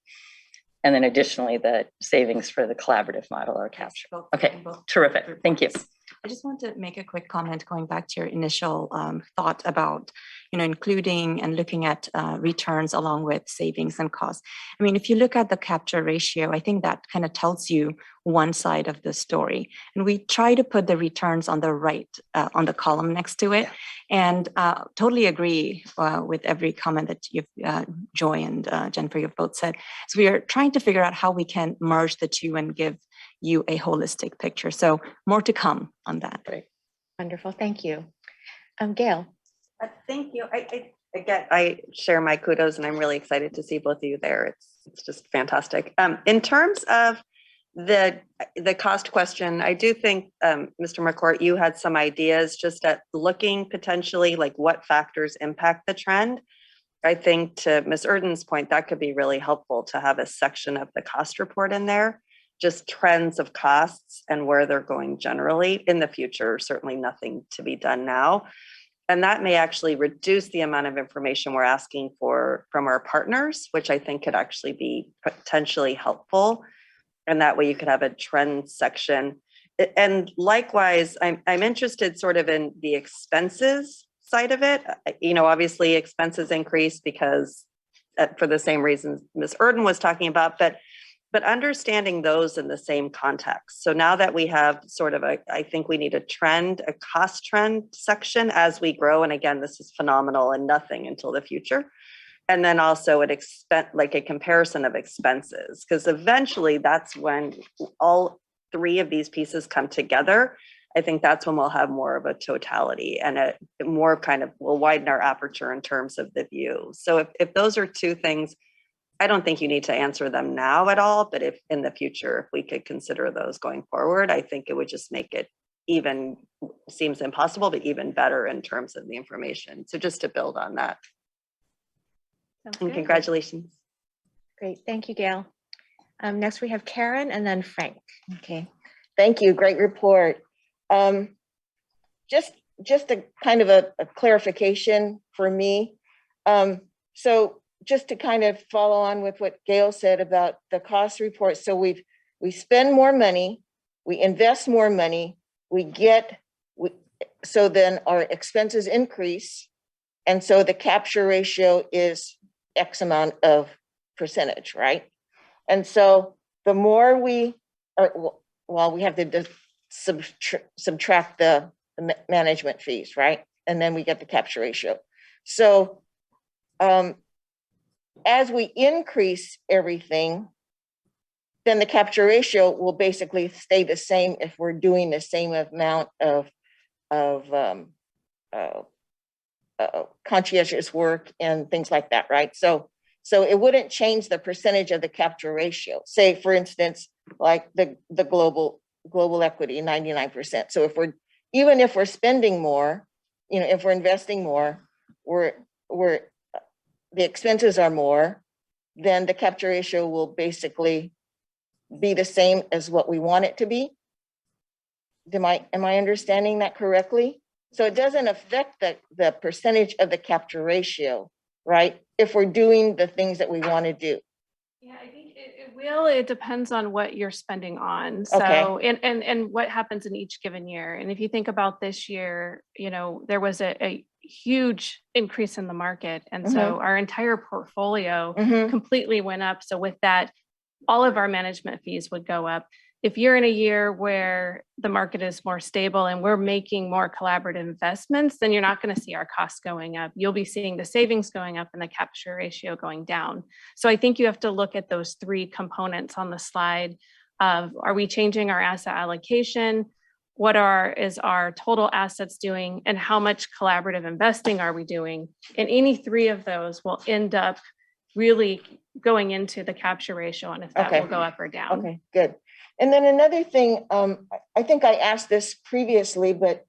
And then additionally, the savings for the collaborative model are captured. Okay, terrific. Thank you. I just want to make a quick comment going back to your initial thought about, including and looking at returns along with savings and costs. I mean, if you look at the capture ratio, I think that kind of tells you one side of the story. And we try to put the returns on the right, on the column next to it. And totally agree with every comment that you've, Joy and Jennifer, you've both said. So we are trying to figure out how we can merge the two and give you a holistic picture. So more to come on that. Great. Wonderful. Thank you. Gail. Thank you. I share my kudos, and I'm really excited to see both of you there. It's just fantastic. In terms of the cost question, I do think, Mr. McCourt, you had some ideas just at looking potentially like what factors impact the trend. I think to Ms. Urden's point, that could be really helpful to have a section of the cost report in there, just trends of costs and where they're going generally in the future. Certainly nothing to be done now. And that may actually reduce the amount of information we're asking for from our partners, which I think could actually be potentially helpful. And that way you could have a trend section. And likewise, I'm interested sort of in the expenses side of it. Obviously expenses increase because for the same reasons Ms. Urden was talking about, but understanding those in the same context. So now that we have sort of I think we need a cost trend section as we grow. And again, this is phenomenal and nothing until the future. And then also like a comparison of expenses, because eventually that's when all three of these pieces come together. I think that's when we'll have more of a totality and we'll widen our aperture in terms of the view. So if those are two things, I don't think you need to answer them now at all, but if in the future, if we could consider those going forward, I think it would just make it seems impossible, but even better in terms of the information. So just to build on that. And congratulations. Great. Thank you, Gail. Next we have Karen and then Frank. Okay. Thank you. Great report. Just a kind of a clarification for me. So just to kind of follow on with what Gail said about the cost report. So we spend more money, we invest more money, so then our expenses increase. And so the capture ratio is X amount of percentage, right? And so the more we have to subtract the management fees, right? And then we get the capture ratio. So as we increase everything, then the capture ratio will basically stay the same if we're doing the same amount of conscientious work and things like that, right? So it wouldn't change the percentage of the capture ratio. Say, for instance, like the global equity, 99%. So even if we're spending more, if we're investing more, the expenses are more, then the capture ratio will basically be the same as what we want it to be. Am I understanding that correctly? So it doesn't affect the percentage of the capture ratio, right? If we're doing the things that we want to do. Yeah, I think it will. It depends on what you're spending on. Okay. So, and what happens in each given year. And if you think about this year, there was a huge increase in the market. And so our entire portfolio completely went up. So with that, all of our management fees would go up. If you're in a year where the market is more stable and we're making more collaborative investments, then you're not going to see our costs going up. You'll be seeing the savings going up and the capture ratio going down. So I think you have to look at those three components on the slide of, are we changing our asset allocation? is our total assets doing, and how much collaborative investing are we doing? And any three of those will end up really going into the capture ratio and if that will go up or down. Okay, good. And then another thing, I think I asked this previously, but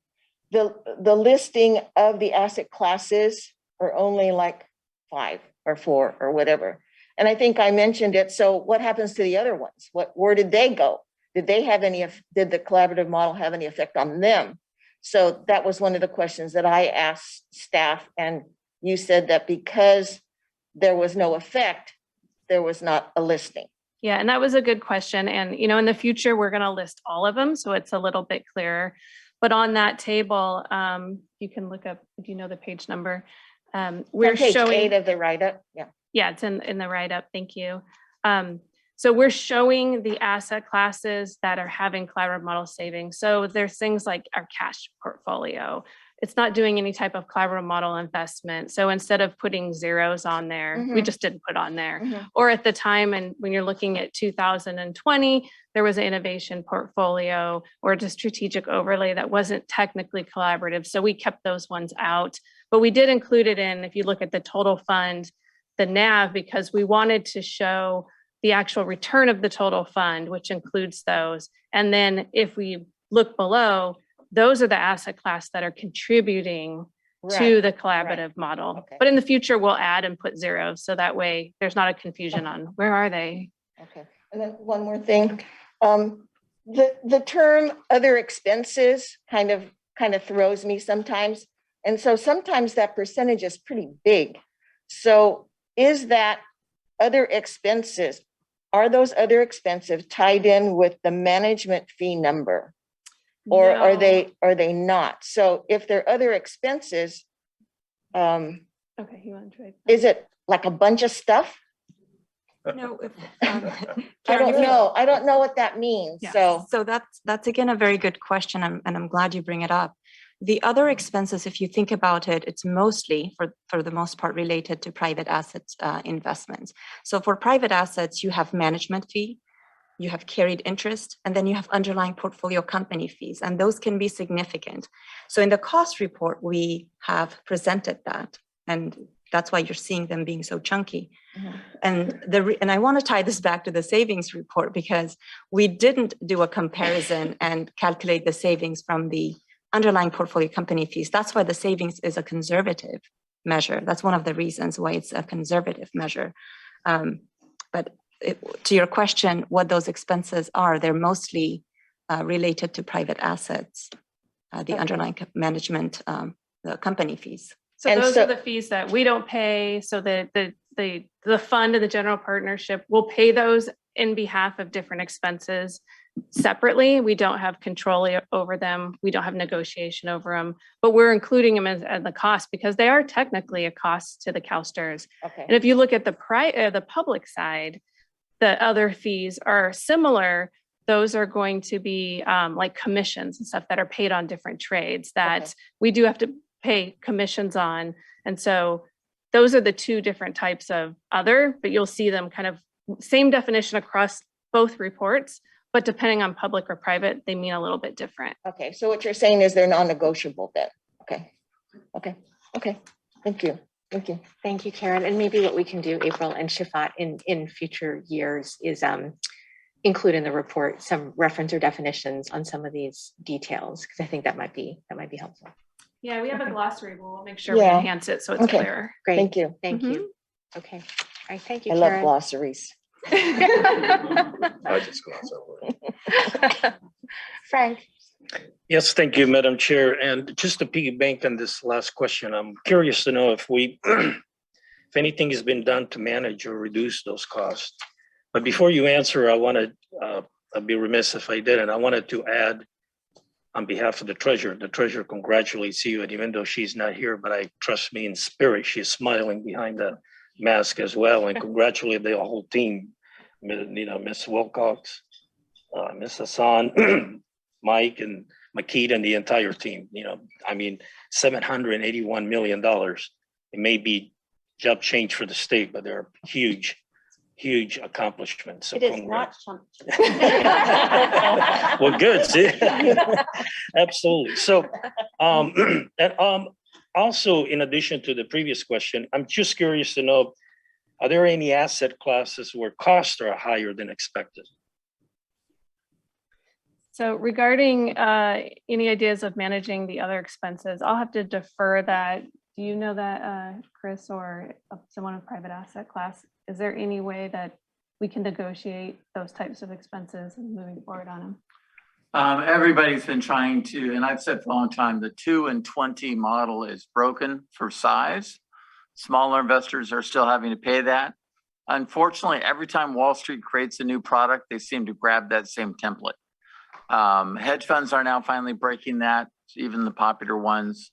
the listing of the asset classes are only like 5 or 4 or whatever. And I think I mentioned it. So what happens to the other ones? Where did they go? Did the collaborative model have any effect on them? So that was one of the questions that I asked staff, and you said that because there was no effect, there was not a listing. Yeah, and that was a good question. And, in the future, we're going to list all of them, so it's a little bit clearer. But on that table, you can look up, if you know the page number. We're page showing 8 of the write-up. Yeah. Yeah, it's in the write-up. Thank you. So we're showing the asset classes that are having collaborative model savings. So there's things like our cash portfolio. It's not doing any type of collaborative model investment. So instead of putting zeros on there, we just didn't put on there. Or at the time, and when you're looking at 2020, there was an innovation portfolio or a strategic overlay that wasn't technically collaborative. So we kept those ones out, but we did include it in, if you look at the total fund, the NAV, because we wanted to show the actual return of the total fund, which includes those. And then if we look below, those are the asset class that are contributing to the collaborative model. Okay. But in the future, we'll add and put zeros. So that way there's not a confusion on where are they? Okay. And then one more thing. The term other expenses kind of throws me sometimes. And so sometimes that percentage is pretty big. So is that other expenses, are those other expenses tied in with the management fee number? Or are they not? So if they're other expenses, Okay, you want to try? is it like a bunch of stuff? No, I don't know what that means. Yes. So that's again a very good question, and I'm glad you bring it up. The other expenses, if you think about it, it's mostly for the most part related to private assets investments. So for private assets, you have management fee, you have carried interest, and then you have underlying portfolio company fees, and those can be significant. So in the cost report, we have presented that, and that's why you're seeing them being so chunky. And I want to tie this back to the savings report, because we didn't do a comparison and calculate the savings from the underlying portfolio company fees. That's why the savings is a conservative measure. That's one of the reasons why it's a conservative measure. But to your question, what those expenses are, they're mostly related to private assets, the underlying management, the company fees. So those are the fees that we don't pay. So the fund and the general partnership will pay those in behalf of different expenses separately. We don't have control over them. We don't have negotiation over them, but we're including them as the cost because they are technically a cost to the CalSTRS. Okay. And if you look at the public side, the other fees are similar. Those are going to be like commissions and stuff that are paid on different trades that we do have to pay commissions on. And so those are the two different types of other, but you'll see them kind of same definition across both reports, but depending on public or private, they mean a little bit different. Okay, so what you're saying is they're non-negotiable then. Okay. Thank you. Thank you, Karen. And maybe what we can do, April and Shafat, in future years is include in the report some reference or definitions on some of these details, because I think that might be helpful. Yeah, we have a glossary. We'll make sure we enhance it so it's clearer. Great. Thank you. Thank you. Okay. All right. Thank you, I Karen. love glossaries. I just gloss over it. Frank. Yes, thank you, Madam Chair. And just to piggyback on this last question, I'm curious to know if anything has been done to manage or reduce those costs. But before you answer, I'd be remiss if I didn't. I wanted to add on behalf of the treasurer congratulates you. And even though she's not here, but I trust me in spirit, she's smiling behind the mask as well. And congratulate the whole team, Ms. Wilcox, Ms. Hassan, Mike and Makita and the entire team. $781 million. It may be job change for the state, but they're huge. huge accomplishment. So It is congrats. not Well, good, see? Absolutely. So, also, in addition to the previous question, I'm just curious to know, are there any asset classes where costs are higher than expected? So regarding any ideas of managing the other expenses, I'll have to defer that. Do you know that, Chris, or someone of private asset class? Is there any way that we can negotiate those types of expenses and moving forward on them? Everybody's been trying to, and I've said for a long time, the 2 and 20 model is broken for size. Smaller investors are still having to pay that. Unfortunately, every time Wall Street creates a new product, they seem to grab that same template. Hedge funds are now finally breaking that, even the popular ones.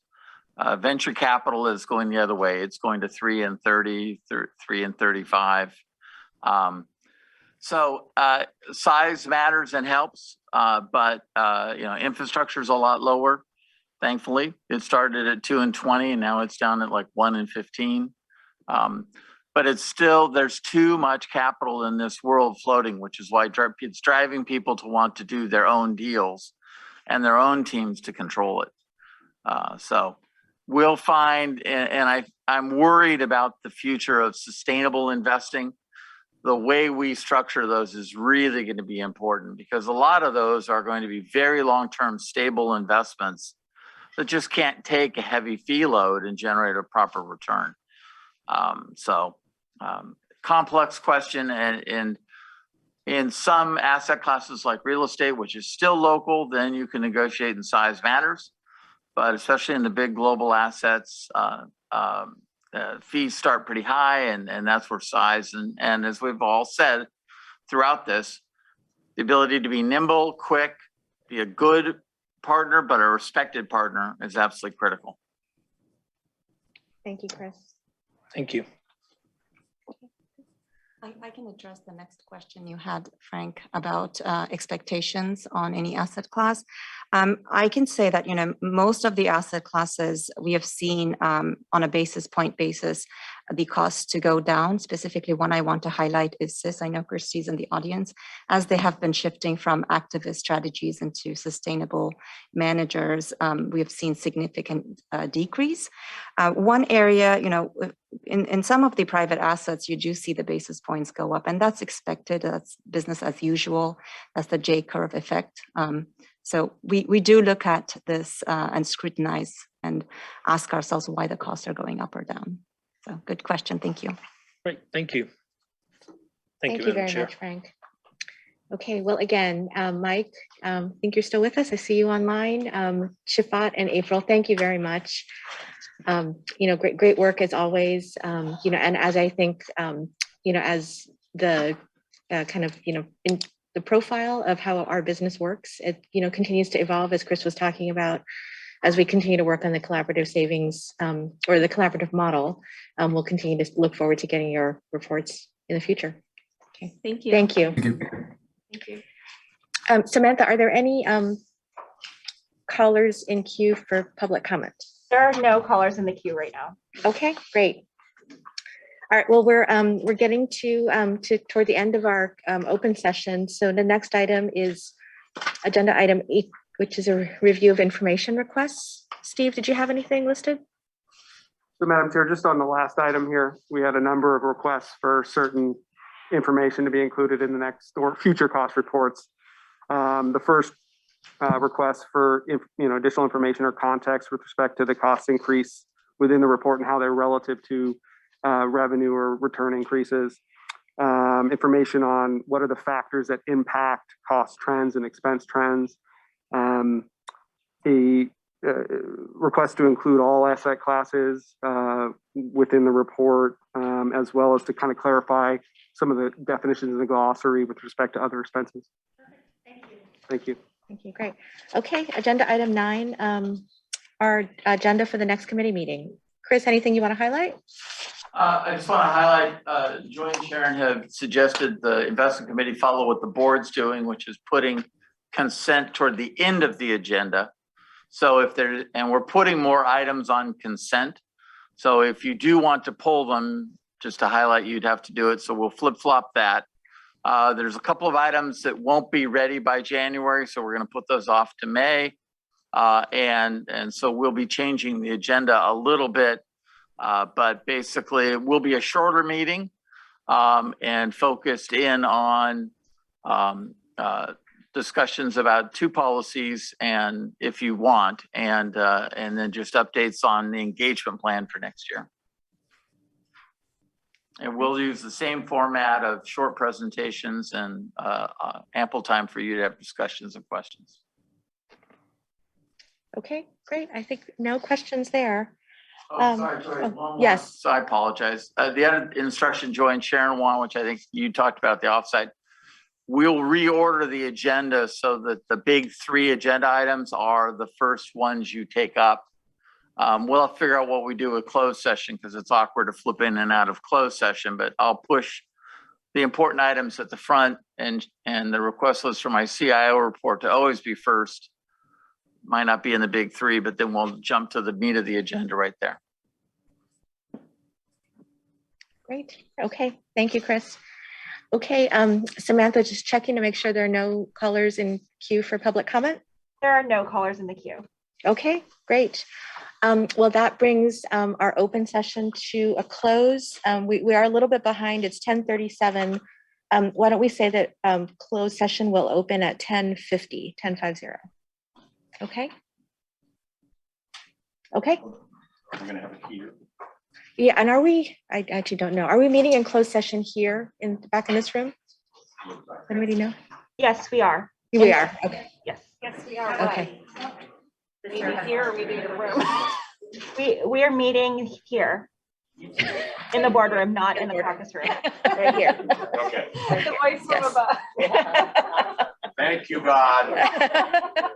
Venture capital is going the other way. It's going to 3 and 30, 3 and 35. So size matters and helps, but infrastructure is a lot lower. Thankfully, it started at 2 and 20, and now it's down at like 1 and 15. But it's still, there's too much capital in this world floating, which is why it's driving people to want to do their own deals and their own teams to control it. So we'll find, and I'm worried about the future of sustainable investing. The way we structure those is really going to be important, because a lot of those are going to be very long-term stable investments that just can't take a heavy fee load and generate a proper return. Complex question, and in some asset classes like real estate, which is still local, then you can negotiate and size matters. But especially in the big global assets, fees start pretty high, and that's where size, and as we've all said throughout this, the ability to be nimble, quick, be a good partner, but a respected partner is absolutely critical. Thank you, Chris. Thank you. I can address the next question you had, Frank, about expectations on any asset class. I can say that, most of the asset classes we have seen on a basis point basis, the cost to go down. Specifically, one I want to highlight is CIS. I know Christy's in the audience, as they have been shifting from activist strategies into sustainable managers. We have seen significant decrease. One area, in some of the private assets, you do see the basis points go up, and that's expected. That's business as usual. That's the J-curve effect. So we do look at this and scrutinize and ask ourselves why the costs are going up or down. So good question. Thank you. Great. Thank you. Thank you very much, Frank. Okay, well, again, Mike, I think you're still with us. I see you online. Shafat and April, thank you very much. Great work as always. And as I think, as the in the profile of how our business works, it, continues to evolve, as Chris was talking about, as we continue to work on the collaborative savings or the collaborative model. We'll continue to look forward to getting your reports in the future. Okay. Thank you. Thank you. Thank you. Thank you. Samantha, are there any callers in queue for public comment? There are no callers in the queue right now. Okay, great. All right, well, we're getting to toward the end of our open session. So the next item is agenda item 8, which is a review of information requests. Steve, did you have anything listed? So Madam Chair, just on the last item here, we had a number of requests for certain information to be included in the next or future cost reports. The first request for additional information or context with respect to the cost increase within the report and how they're relative to revenue or return increases. Information on what are the factors that impact cost trends and expense trends. A request to include all asset classes within the report, as well as to kind of clarify some of the definitions in the glossary with respect to other expenses. Thank you. Thank you. Thank you, great. Okay, agenda item 9, our agenda for the next committee meeting. Chris, anything you want to highlight? I just want to highlight, Joy and Sharon have suggested the investment committee follow what the board's doing, which is putting consent toward the end of the agenda. So if there, and we're putting more items on consent. So if you do want to pull them, just to highlight, you'd have to do it. So we'll flip flop that. There's a couple of items that won't be ready by January, so we're going to put those off to May. And so we'll be changing the agenda a little bit, but basically it will be a shorter meeting and focused in on discussions about 2 policies and if you want, and then just updates on the engagement plan for next year. And we'll use the same format of short presentations and ample time for you to have discussions and questions. Okay, great. I think no questions there. Oh, sorry, Joy, one more. Yes. So I apologize. The other instruction Joy and Sharon want, which I think you talked about at the offsite, we'll reorder the agenda so that the big 3 agenda items are the first ones you take up. We'll have to figure out what we do with closed session because it's awkward to flip in and out of closed session, but I'll push the important items at the front and the request list for my CIO report to always be first. Might not be in the big 3, but then we'll jump to the meat of the agenda right there. Great. Okay. Thank you, Chris. Okay, Samantha, just checking to make sure there are no callers in queue for public comment. There are no callers in the queue. Okay, great. Well, that brings our open session to a close. We are a little bit behind. It's 10:37. Why don't we say that closed session will open at 10:50. Okay. Okay. We're gonna have it here. Yeah, and are we, I actually don't know. Are we meeting in closed session here back in this room? Anybody know? Yes, we are. We are, okay. Yes. Yes, we are. Okay. Maybe here or maybe in the room. We are meeting here in the boardroom, not in the caucus room. Right here. Okay. The voice from Yes. above. Thank you, God.